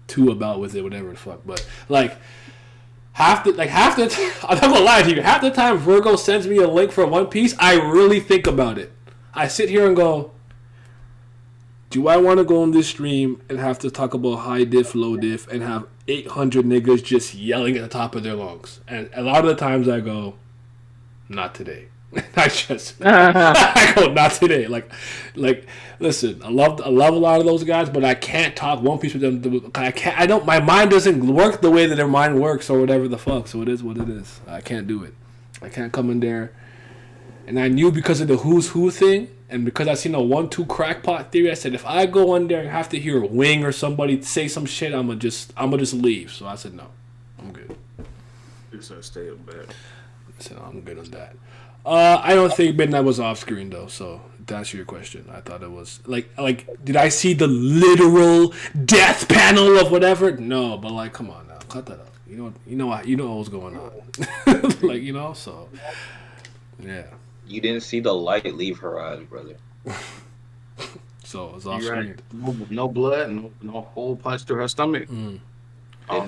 to about with it, whatever the fuck. But like half the I'm not gonna lie to you. Half the time Virgo sends me a link for One Piece, I really think about it. I sit here and go, do I want to go on this stream and have to talk about high diff, low diff, and have 800 niggas just yelling at the top of their lungs? And a lot of the times I go, not today. I go, not today. Like, listen, I love a lot of those guys, but I can't talk One Piece with them. I can't. I don't. My mind doesn't work the way that their mind works, or whatever the fuck. So it is what it is. I can't do it. I can't come in there. And I knew because of the who's who thing, and because I seen a 1-2 crackpot theory, I said if I go in there and have to hear a wing or somebody say some shit, I'm gonna just leave. So I said no, I'm good. Stay up bed. I said no, I'm good on that. I don't think Midnight was off screen though. So to answer your question, I thought it was like did I see the literal death panel of whatever? No, but like come on now, cut that up. You know what was going on. Like so yeah. You didn't see the light leave her eyes, brother. So it was off Right. screen. No blood, no hole punched through her stomach. Didn't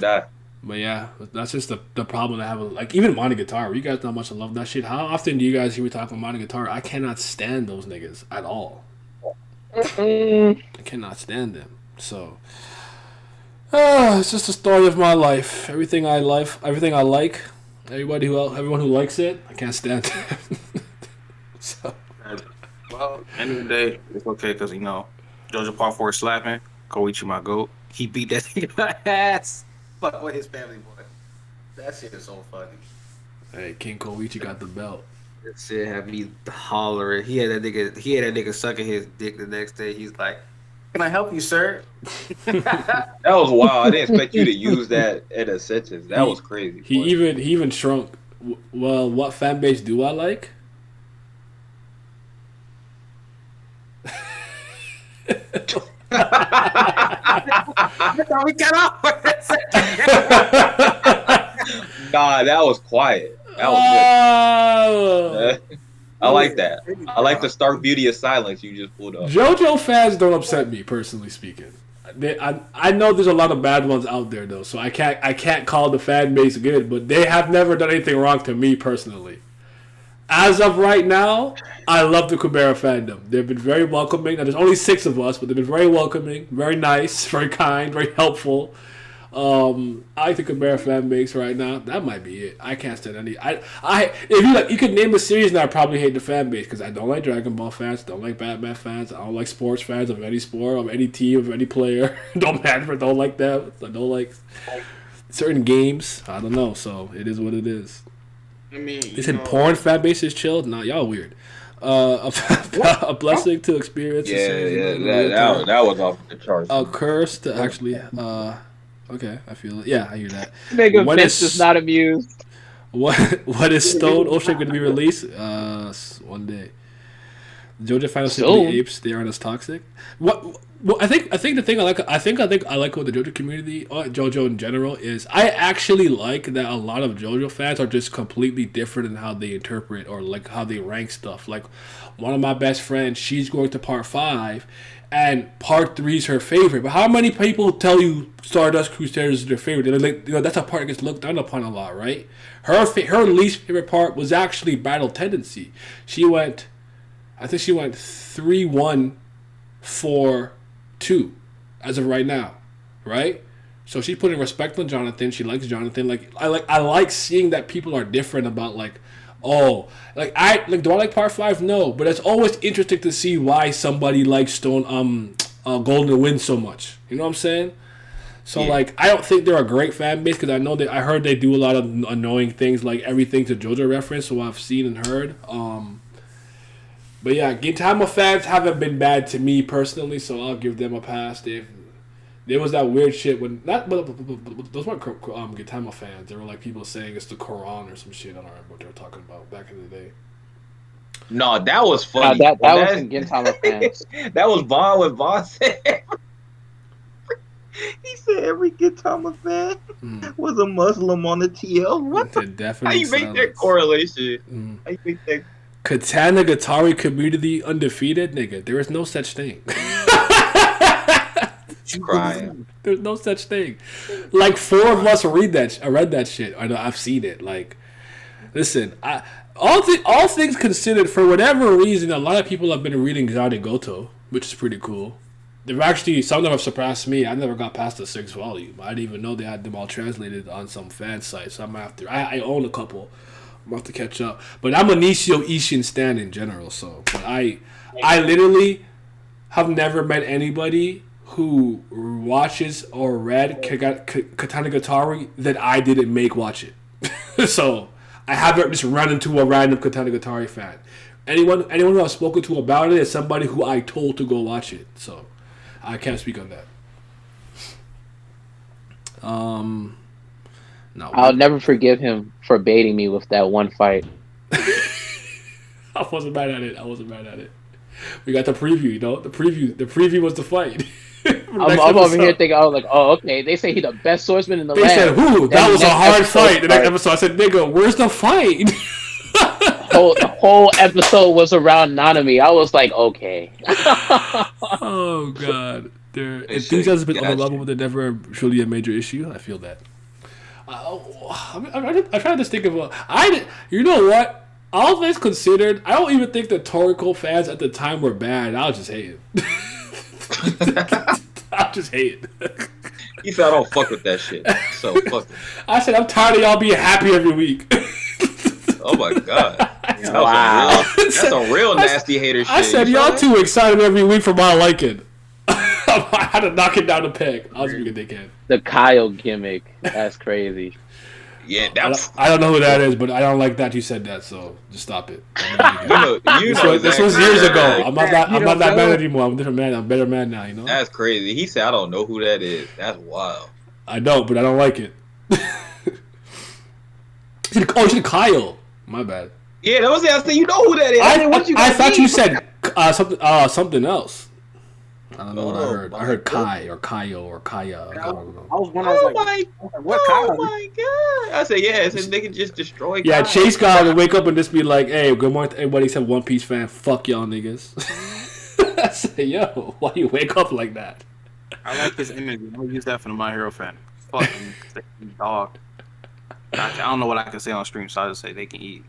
die. But yeah, that's just the problem I have. Like even Monogatari, you guys know how much I love that shit. How often do you guys hear me talk about Monogatari? I cannot stand those niggas at all. I cannot stand them. So, it's just a story of my life. Everything I like, everyone who likes it, I can't stand them. So Well, end of the day, it's okay because Jojo Part 4 is slapping. Koichi my goat. He beat that nigga ass. Fuck with his family boy. That shit is so funny. hey, King Koichi got the belt. That shit had me hollering. He had that nigga sucking his dick the next day. He's like, "Can I help you, sir?" That was wild. I didn't expect you to use that in a sentence. That was crazy. He even shrunk. Well, what fan base do I like? We got off. Nah, that was quiet. That was Oh. good. I like that. I like the stark beauty of silence you just pulled up. JoJo fans don't upset me, personally speaking. I know there's a lot of bad ones out there though, so I can't call the fan base good, but they have never done anything wrong to me personally. As of right now, I love the Kubera fandom. They've been very welcoming. Now, there's only 6 of us, but they've been very welcoming, very nice, very kind, very helpful. I like the Kubera fan base right now. That might be it. I can't stand any. If you could name a series, and I probably hate the fan base because I don't like Dragon Ball fans, don't like Batman fans, I don't like sports fans of any sport, of any team, of any player. Don't like them. I don't like certain games. I don't know. So it is what it is. I mean, They said porn fan base is chill. Nah, y'all weird. A blessing to experience. That was off the charts. A curse to actually. Okay, I feel it. Yeah, I hear that. Nigga When Vince is not amused. What is Stone Ocean going to be released? One day. JoJo Final Symphony Apes, they aren't as toxic. Well, I think the thing I like with the JoJo community, JoJo in general, is I actually like that a lot of JoJo fans are just completely different in how they interpret or like how they rank stuff. Like one of my best friends, she's going to part 5, and part 3 is her favorite. But how many people tell you Stardust Crusaders is their favorite? They're like, that's a part that gets looked down upon a lot, right? Her least favorite part was actually Battle Tendency. I think she went 3-1, 4-2 as of right now, right? So she's putting respect on Jonathan. She likes Jonathan. I like seeing that people are different about do I like part 5? No, but it's always interesting to see why somebody likes Golden Wind so much. You know what I'm saying? So I don't think they're a great fan base because I heard they do a lot of annoying things, like everything's a JoJo reference. So I've seen and heard. But yeah, Gintama fans haven't been bad to me personally, so I'll give them a pass. There was that weird shit when those weren't Gintama fans. They were like people saying it's the Quran or some shit. I don't remember what they were talking about back in the day. No, that was funny. That wasn't Gintama fans. That was Vaughn. What Vaughn said. He said every Gintama fan was a Muslim on the TL. What? How you make that correlation? How you make that? Katana Gatari community undefeated, nigga. There is no such thing. Crying. There's no such thing. Like 4 of us read that shit. I know I've seen it. Like, listen, all things considered, for whatever reason, a lot of people have been reading Zade Goto, which is pretty cool. Some of them have surpassed me. I never got past the 6th volume. I didn't even know they had them all translated on some fan site. So I own a couple. I'm about to catch up. But I'm a Nishio Ishin stan in general, so but I literally have never met anybody who watches or read Katana Gatari that I didn't make watch it. So I haven't just run into a random Katana Gatari fan. Anyone who I've spoken to about it is somebody who I told to go watch it. So I can't speak on that. No, I'll never forgive him for baiting me with that one fight. I wasn't mad at it. We got the preview, The preview was the fight. I'm over here thinking, I was like, oh, okay. They say he's the best swordsman in the land. They said, "Who? That was a hard fight." The next episode, I said, "Nigga, where's the fight?" The whole episode was around Nanami. I was like, okay. Oh God, their enthusiasm has been on the level, but they're never truly a major issue. I feel that. I'm trying to think of you know what? All things considered, I don't even think the Toriko fans at the time were bad. I was just hating. I just hate it. He said I don't fuck with that shit. So fuck it. I said I'm tired of y'all being happy every week. Oh my God. Yeah, Wow. that's some real nasty hater shit. I said, You saw y'all that? too excited every week for my liking. I had to knock it down the peg. I was being a dickhead. The Kyle gimmick. That's crazy. Yeah, I don't know who that is, but I don't like that you said that, so just stop it. This was exactly years who ago. that is. I'm not that man anymore. I'm a different man. I'm a better man now, you know? That's crazy. He said, "I don't know who that is." That's wild. I don't, but I don't like it. Oh, she Kyle. My bad. Yeah, that was it. I said, "You know who that is." I thought you said something else. I don't know what I heard. I heard Kai or Kyle or Kaya. I don't know. I was when I was Oh like, my what Oh Kyle? my god! I said, "Yeah." I said, "They can just destroy." Yeah, Kyle. Chase God would wake up and just be like, "Hey, good morning to everybody except One Piece fan. Fuck y'all niggas." I say, "Yo, why you wake up like that?" I like his image. I'm gonna use that for the My Hero fan. Fucking dog. I don't know what I can say on stream, so I just say they can eat.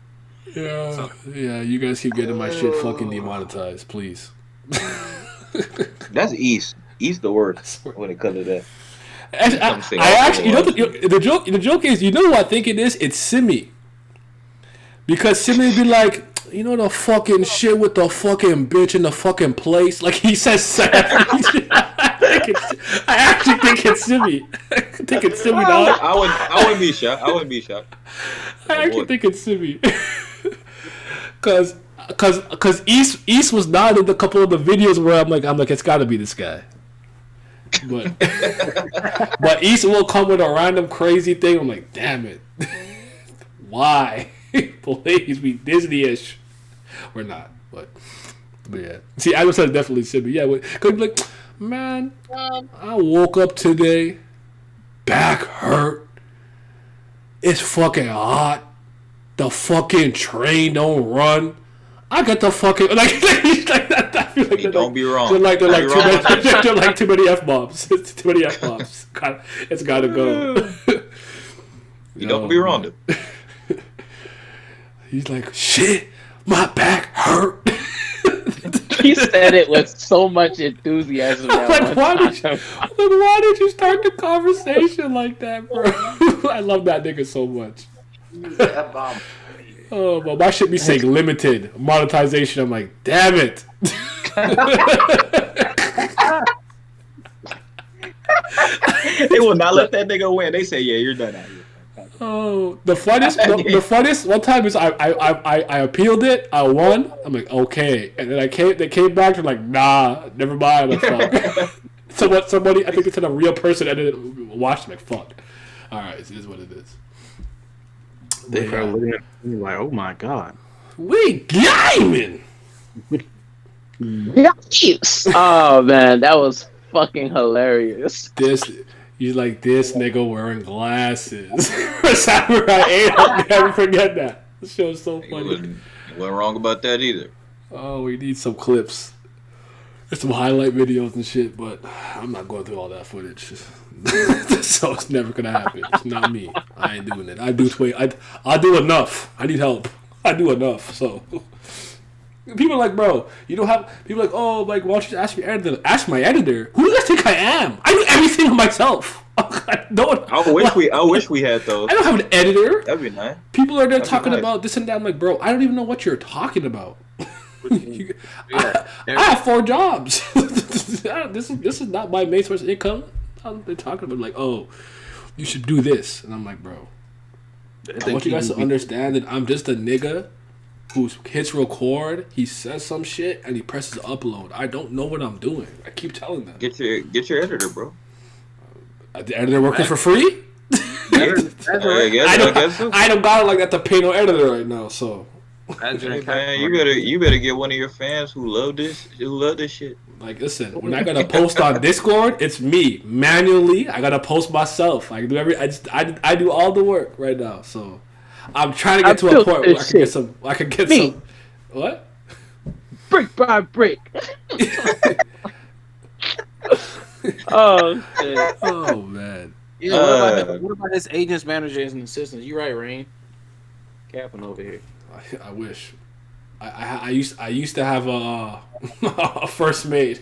Yeah, So- yeah. You guys keep getting my shit fucking demonetized, please. That's East. East the worst when it comes to that. I actually, you know, the joke is, you know who I think it is? It's Simi. Because Simi would be like, you know the fucking shit with the fucking bitch in the fucking place? Like, he says, I actually think it's Simi. I think it's Simi, dog. I wouldn't be shocked. I wouldn't be shocked. I actually think it's Simi. Cause East was not in a couple of the videos where I'm like, it's gotta be this guy. But East will come with a random crazy thing. I'm like, damn it. Why? Please be Disney-ish. We're not, but yeah. See, I was definitely Simi. Yeah, cause like, man, I woke up today, back hurt. It's fucking hot. The fucking train don't run. I got the fucking like that. I feel like Don't be wrong. They're like Don't be wrong. they're like too many f-bombs. It's too many f-bombs. It's gotta go. You don't be wrong. Though. He's like, shit, my back hurt. He said it with so much enthusiasm. Like, why did you start the conversation like that, bro? I love that nigga so much. Oh, but my shit be saying limited monetization. I'm like, damn it. They will not let that nigga win. They say, "Yeah, you're done out here." Oh, the funniest one time is I appealed it. I won. I'm like, okay, and then they came back. They're like, nah, never mind. I'm like, fuck. Somebody, I think it's a real person, and then watched. I'm like, fuck. All right, it is what it is. They are looking at me like, oh my god. We gaming. Oh man, that was fucking hilarious. He's like this nigga wearing glasses. Samurai 8, I'll never forget that. This show's so funny. You wasn't wrong about that either. Oh, we need some clips. There's some highlight videos and shit, but I'm not going through all that footage. So it's never gonna happen. It's not me. I ain't doing it. I do enough. I need help. I do enough. So people are like, bro, you don't have. People are like, oh, like, why don't you just ask your editor? Ask my editor. Who do you guys think I am? I do everything myself. I wish we had those. I don't have an editor. That'd be nice. People are there talking about this and that. I'm like, bro, I don't even know what you're talking about. I have 4 jobs. This is not my main source of income. They're talking about like, oh, you should do this, and I'm like, bro, I want you guys to understand that I'm just a nigga who hits record, he says some shit, and he presses upload. I don't know what I'm doing. I keep telling them. Get your editor, bro. The editor working for free? I guess so. I don't got it like that to pay no editor right now, so. Hey, man, you better get one of your fans who love this shit. Like, listen, when I gotta post on Discord, it's me manually. I gotta post myself. I do all the work right now. So I'm trying to get to a point where I can get some. What? Brick by brick. Oh shit. Oh man. Yeah. What about his agents, managers, and assistants? You right, Rain? Capping over here. I wish. I used to have a first mate.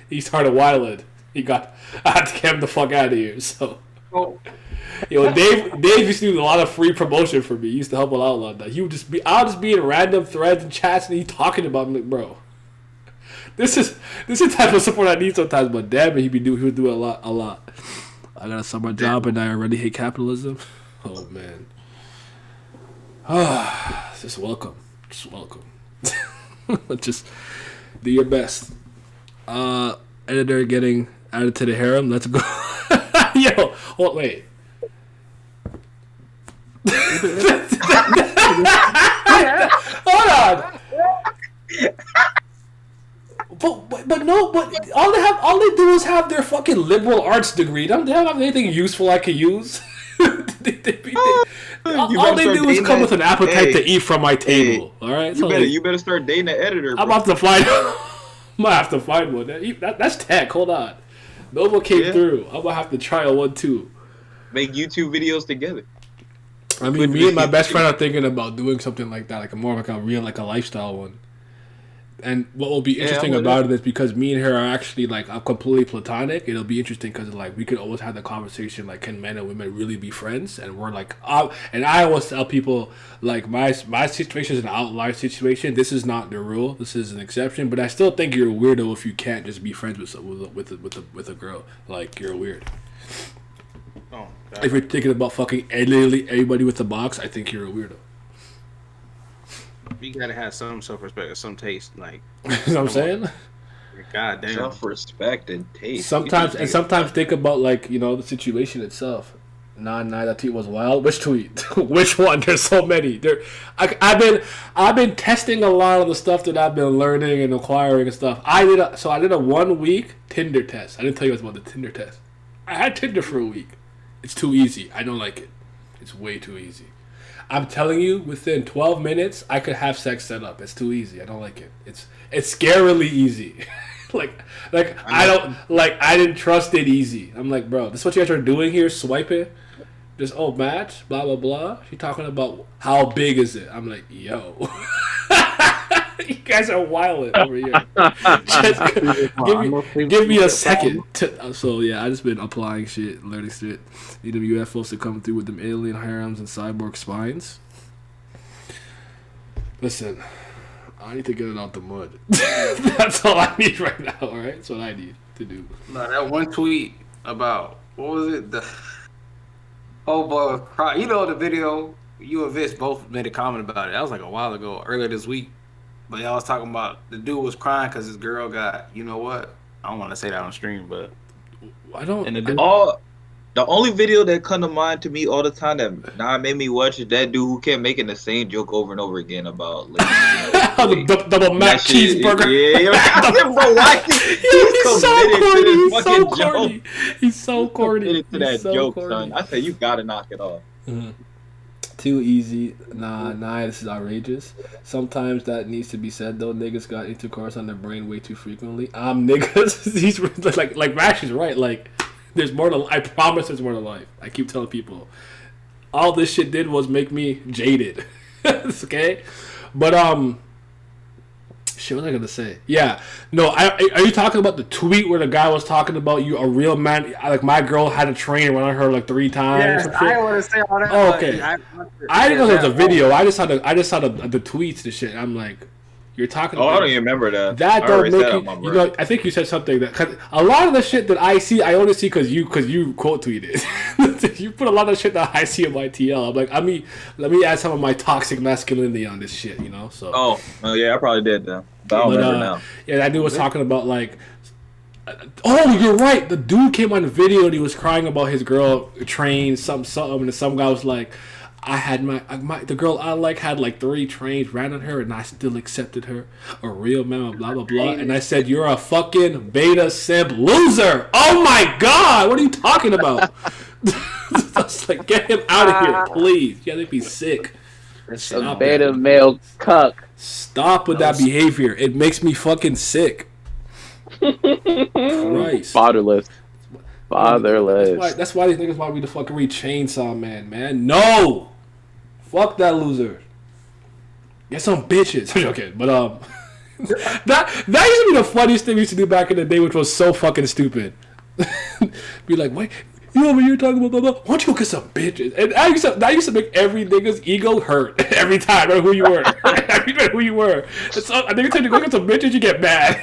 He started wilding. I had to get him the fuck out of here. So. Oh, Yo, Dave used to do a lot of free promotion for me. He used to help a lot like that. He would just be, I'll just be in random threads and chats, and he talking about me, like, bro. This is the type of support I need sometimes. But damn it, he would do a lot. I got a summer job, and I already hate capitalism. Oh man. Just welcome. Just do your best. Editor getting added to the harem. Let's go. Yo, wait. Hold on. But all they do is have their fucking liberal arts degree. They don't have anything useful I can use. All they do is come with an appetite to eat from my table. All right, you better start dating an editor. Bro. I'm about to find. I might have to find one. That's tech. Hold on. Nova came through. I'm gonna have to try a 1-2. Make YouTube videos together. I mean, me and my best friend are thinking about doing something like that, like more like a real, like a lifestyle one. And what will be interesting about it is because me and her are actually like completely platonic. It'll be interesting because like we could always have the conversation like, can men and women really be friends? And we're like, and I always tell people like my situation is an outlier situation. This is not the rule. This is an exception. But I still think you're a weirdo if you can't just be friends with a girl. Like you're weird. Oh, if you're thinking about fucking literally everybody with a box, I think you're a weirdo. You gotta have some self-respect or some taste, like. You know what I'm saying? God damn. Self-respect and taste. Sometimes think about like the situation itself. That tweet was wild. Which tweet? Which one? There's so many. I've been testing a lot of the stuff that I've been learning and acquiring and stuff. I did a 1 week Tinder test. I didn't tell you guys about the Tinder test. I had Tinder for a week. It's too easy. I don't like it. It's way too easy. I'm telling you, within 12 minutes, I could have sex set up. It's too easy. I don't like it. It's scarily easy. I didn't trust it easy. I'm like, bro, this is what you guys are doing here, swiping. Just match, blah blah blah. She talking about how big is it? I'm like, yo, you guys are wilding over here. Just give me a second. So yeah, I just been applying shit, learning shit. Need them UFOs to come through with them alien harems and cyborg spines. Listen, I need to get it out the mud. That's all I need right now. All right, that's what I need to do. No, that one tweet about what was it? The oh boy, cry. You know the video. You and Vince both made a comment about it. That was like a while ago, earlier this week. But y'all was talking about the dude was crying because his girl got, you know what? I don't want to say that on stream, but I don't. And the only video that come to mind to me all the time that made me watch is that dude who kept making the same joke over and over again about like, the double Mac cheeseburger. Yeah, bro, why he's so corny. To that joke, son. I said you gotta knock it off. Mm-hmm. Too easy. Nah, this is outrageous. Sometimes that needs to be said though. Niggas got intercourse on their brain way too frequently. Niggas. He's like Max is right. Like, there's more to. I promise there's more to life. I keep telling people. All this shit did was make me jaded. Okay, but shit, what was I gonna say? Yeah, no. Are you talking about the tweet where the guy was talking about you a real man? Like my girl had a train run her like 3 times. Yes, I want to say all that. Oh, okay. I didn't know there was a video. I just saw the tweets and shit. I'm like, you're talking. I don't even remember that. That don't make you know. I think you said something that cause a lot of the shit that I see, I only see because you quote tweeted. You put a lot of shit that I see in my TL. I'm like, let me add some of my toxic masculinity on this shit. So. Oh yeah, I probably did though. But I don't remember now. Yeah, that dude was talking about like. Oh, you're right. The dude came on the video and he was crying about his girl train something, and some guy was like, I had the girl I like had like 3 trains ran on her and I still accepted her. A real man, blah blah blah. And I said, you're a fucking beta simp loser. Oh my god, what are you talking about? I was like, get him out of here, please. Yeah, they'd be sick. A beta male cuck. Stop with that behavior. It makes me fucking sick. Christ. Fatherless. That's why these niggas want me to fucking read Chainsaw Man. No! Fuck that loser. Get some bitches. Okay, but that used to be the funniest thing we used to do back in the day, which was so fucking stupid. Be like, wait, You over here talking about blah, blah. Why don't you go get some bitches? And that used to make every nigga's ego hurt every time, no matter who you were. Every time who you were. So I think you go get some bitches, you get mad.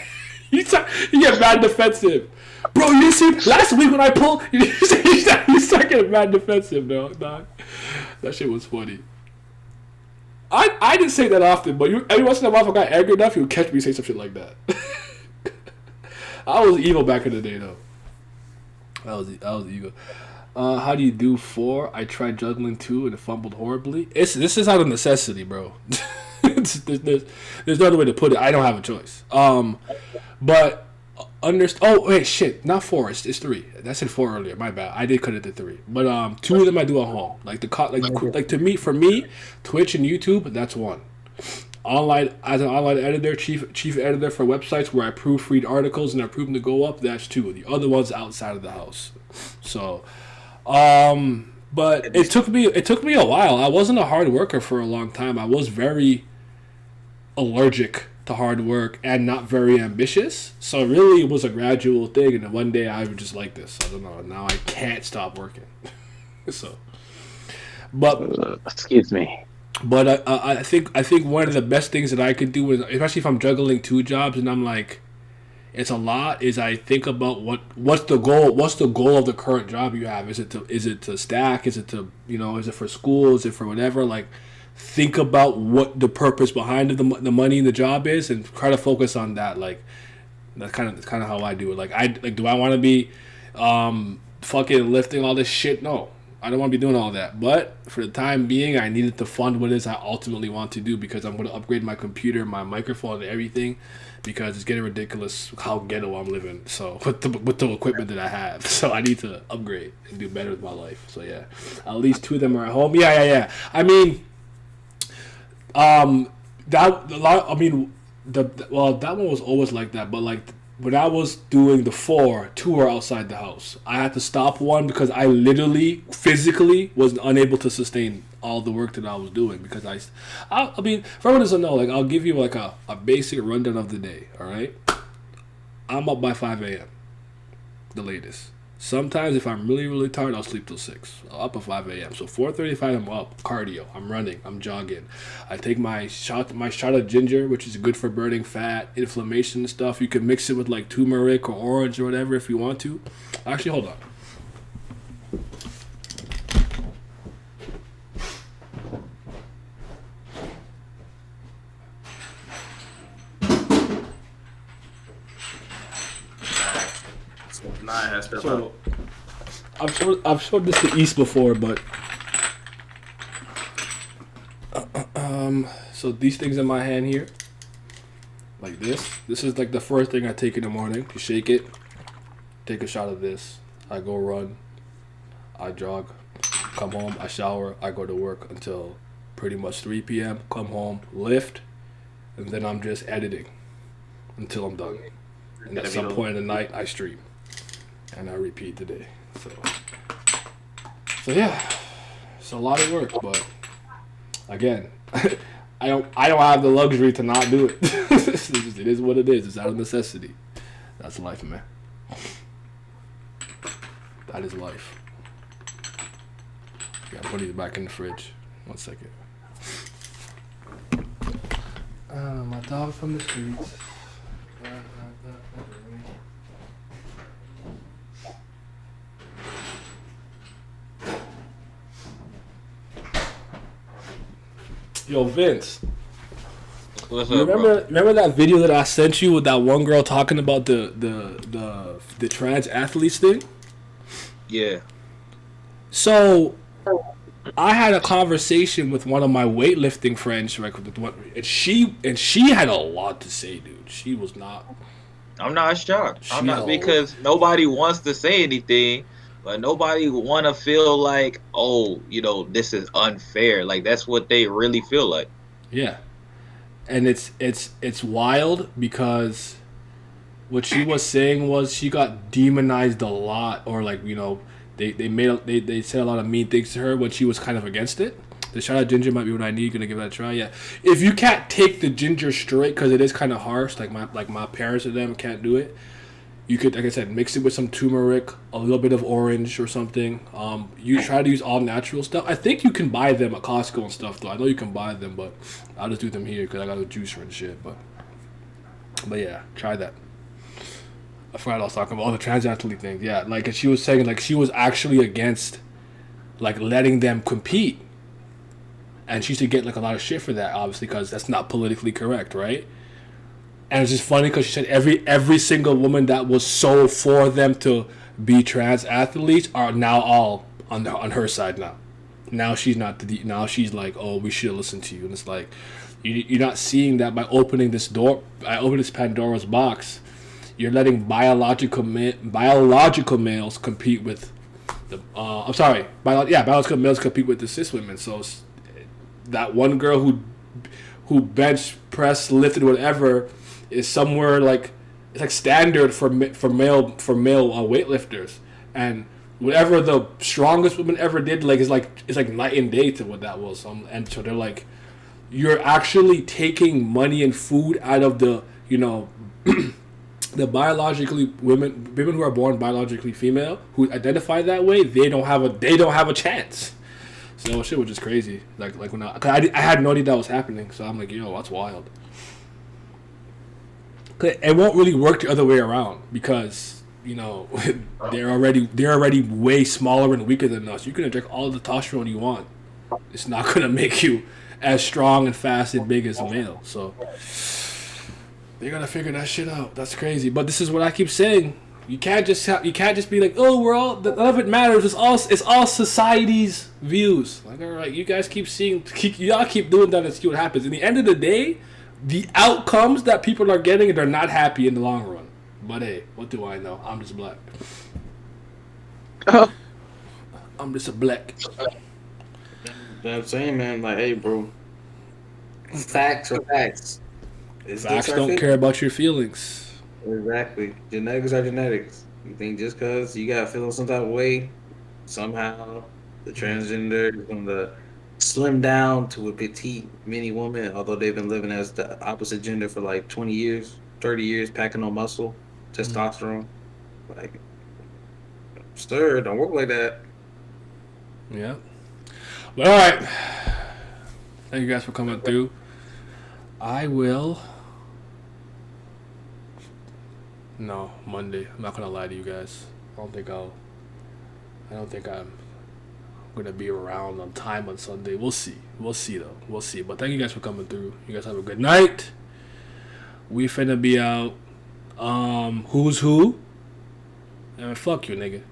You get mad defensive. Bro, you see, last week when I pulled, you start getting mad defensive, dog. That shit was funny. I didn't say that often, but every once in a while, if I got angry enough, you would catch me say some shit like that. I was evil back in the day, though. I was evil. How do you do 4? I tried juggling 2 and it fumbled horribly. This is out of necessity, bro. There's no other way to put it. I don't have a choice. But oh wait, shit, not 4. It's 3. I said 4 earlier. My bad. I did cut it to 3. But 2 of them I do at home. Like for me, Twitch and YouTube. That's 1. As an online editor, chief editor for websites where I proofread articles and I approve them to go up. That's 2. The other one's outside of the house. So, but it took me a while. I wasn't a hard worker for a long time. I was very allergic to hard work and not very ambitious. So really, it was a gradual thing. And then one day I was just like this. I don't know. Now I can't stop working. So, but excuse me. But I think one of the best things that I could do is, especially if I'm juggling 2 jobs and I'm like, it's a lot, is I think about what's the goal of the current job you have. Is it to stack? Is it to, is it for school? Is it for whatever? Like, think about what the purpose behind the money in the job is and try to focus on that. Like, that's kind of how I do it. Do I want to be fucking lifting all this shit? No. I don't want to be doing all that. But for the time being, I needed to fund what it is I ultimately want to do because I'm going to upgrade my computer, my microphone, and everything because it's getting ridiculous how ghetto I'm living. So with the equipment that I have. So I need to upgrade and do better with my life. So yeah, at least 2 of them are at home. Yeah. I mean, that one was always like that. But like, when I was doing the 4, 2 were outside the house. I had to stop 1 because I literally, physically, was unable to sustain all the work that I was doing. Because I mean, for everyone doesn't know, like, I'll give you like a basic rundown of the day. All right, I'm up by 5 a.m. the latest. Sometimes if I'm really, really tired, I'll sleep till 6. I'm up at 5 a.m. So 4:35, I'm up. Cardio. I'm running. I'm jogging. I take my shot of ginger, which is good for burning fat, inflammation and stuff. You can mix it with like turmeric or orange or whatever if you want to. Actually, hold on. So, I've showed this to East before, but so these things in my hand here, like this. This is like the first thing I take in the morning. You shake it, take a shot of this. I go run, I jog, come home, I shower, I go to work until pretty much 3 p.m. Come home, lift, and then I'm just editing until I'm done. And at some point in the night, I stream. And I repeat the day. So yeah, it's a lot of work, but again, I don't have the luxury to not do it. It is what it is. It's out of necessity. That's life, man. That is life. Gotta put it back in the fridge. 1 second. My dog from the streets. Yo, Vince. What's up, bro? Remember that video that I sent you with that one girl talking about the trans athletes thing? Yeah. So I had a conversation with one of my weightlifting friends, right? And she had a lot to say, dude. She was not. I'm not shocked. I'm not, because nobody wants to say anything, but nobody want to feel like, oh, this is unfair. Like, that's what they really feel like. Yeah. And it's wild because what she was saying was she got demonized a lot, or like, they said a lot of mean things to her when she was kind of against it. The shot of ginger might be what I need. Gonna give that a try. Yeah. If you can't take the ginger straight because it is kind of harsh, like my parents and them can't do it. You could, like I said, mix it with some turmeric, a little bit of orange or something. You try to use all natural stuff. I think you can buy them at Costco and stuff, though. I know you can buy them, but I'll just do them here because I got a juicer and shit. But yeah, try that. I forgot what I was talking about. All the trans athlete things. Yeah, like she was saying, like she was actually against, like letting them compete, and she used to get like a lot of shit for that, obviously, because that's not politically correct, right? And it's just funny because she said every single woman that was so for them to be trans athletes are now all on her side now. Now she's not now she's like, oh, we should listen to you, and it's like you're not seeing that by opening this door, by opening this Pandora's box. You're letting biological males compete with the I'm sorry, biological males compete with the cis women. So that one girl who bench press lifted whatever is somewhere like it's like standard for male weightlifters, and whatever the strongest woman ever did it's like night and day to what that was. And so they're like, you're actually taking money and food out of the the biologically women who are born biologically female who identify that way. They don't have a chance. So shit was just crazy. Like when I had no idea that was happening. So I'm like, yo, that's wild. It won't really work the other way around because they're already way smaller and weaker than us. You can inject all the testosterone you want. It's not gonna make you as strong and fast and big as a male. So they gotta figure that shit out. That's crazy. But this is what I keep saying. You can't just be like, oh, we're all none of it matters. It's all society's views. Like, all right, you guys y'all keep doing that and see what happens. In the end of the day, the outcomes that people are getting, they're not happy in the long run. But hey, what do I know? I'm just black. I'm just a black. I'm saying, man, like, hey, bro, facts are facts. Facts don't care about your feelings. Exactly. Genetics are genetics. You think just because you got to feel some type of way, somehow the transgender is going to slim down to a petite mini woman, although they've been living as the opposite gender for like 20 years, 30 years, packing on muscle, testosterone. Like, stir, don't work like that. Yeah. But all right. Thank you guys for coming through. I will. No, Monday. I'm not gonna lie to you guys. I don't think I'm gonna be around on time on Sunday. We'll see. We'll see though. We'll see. But thank you guys for coming through. You guys have a good night. We finna be out. Who's who? And fuck you, nigga.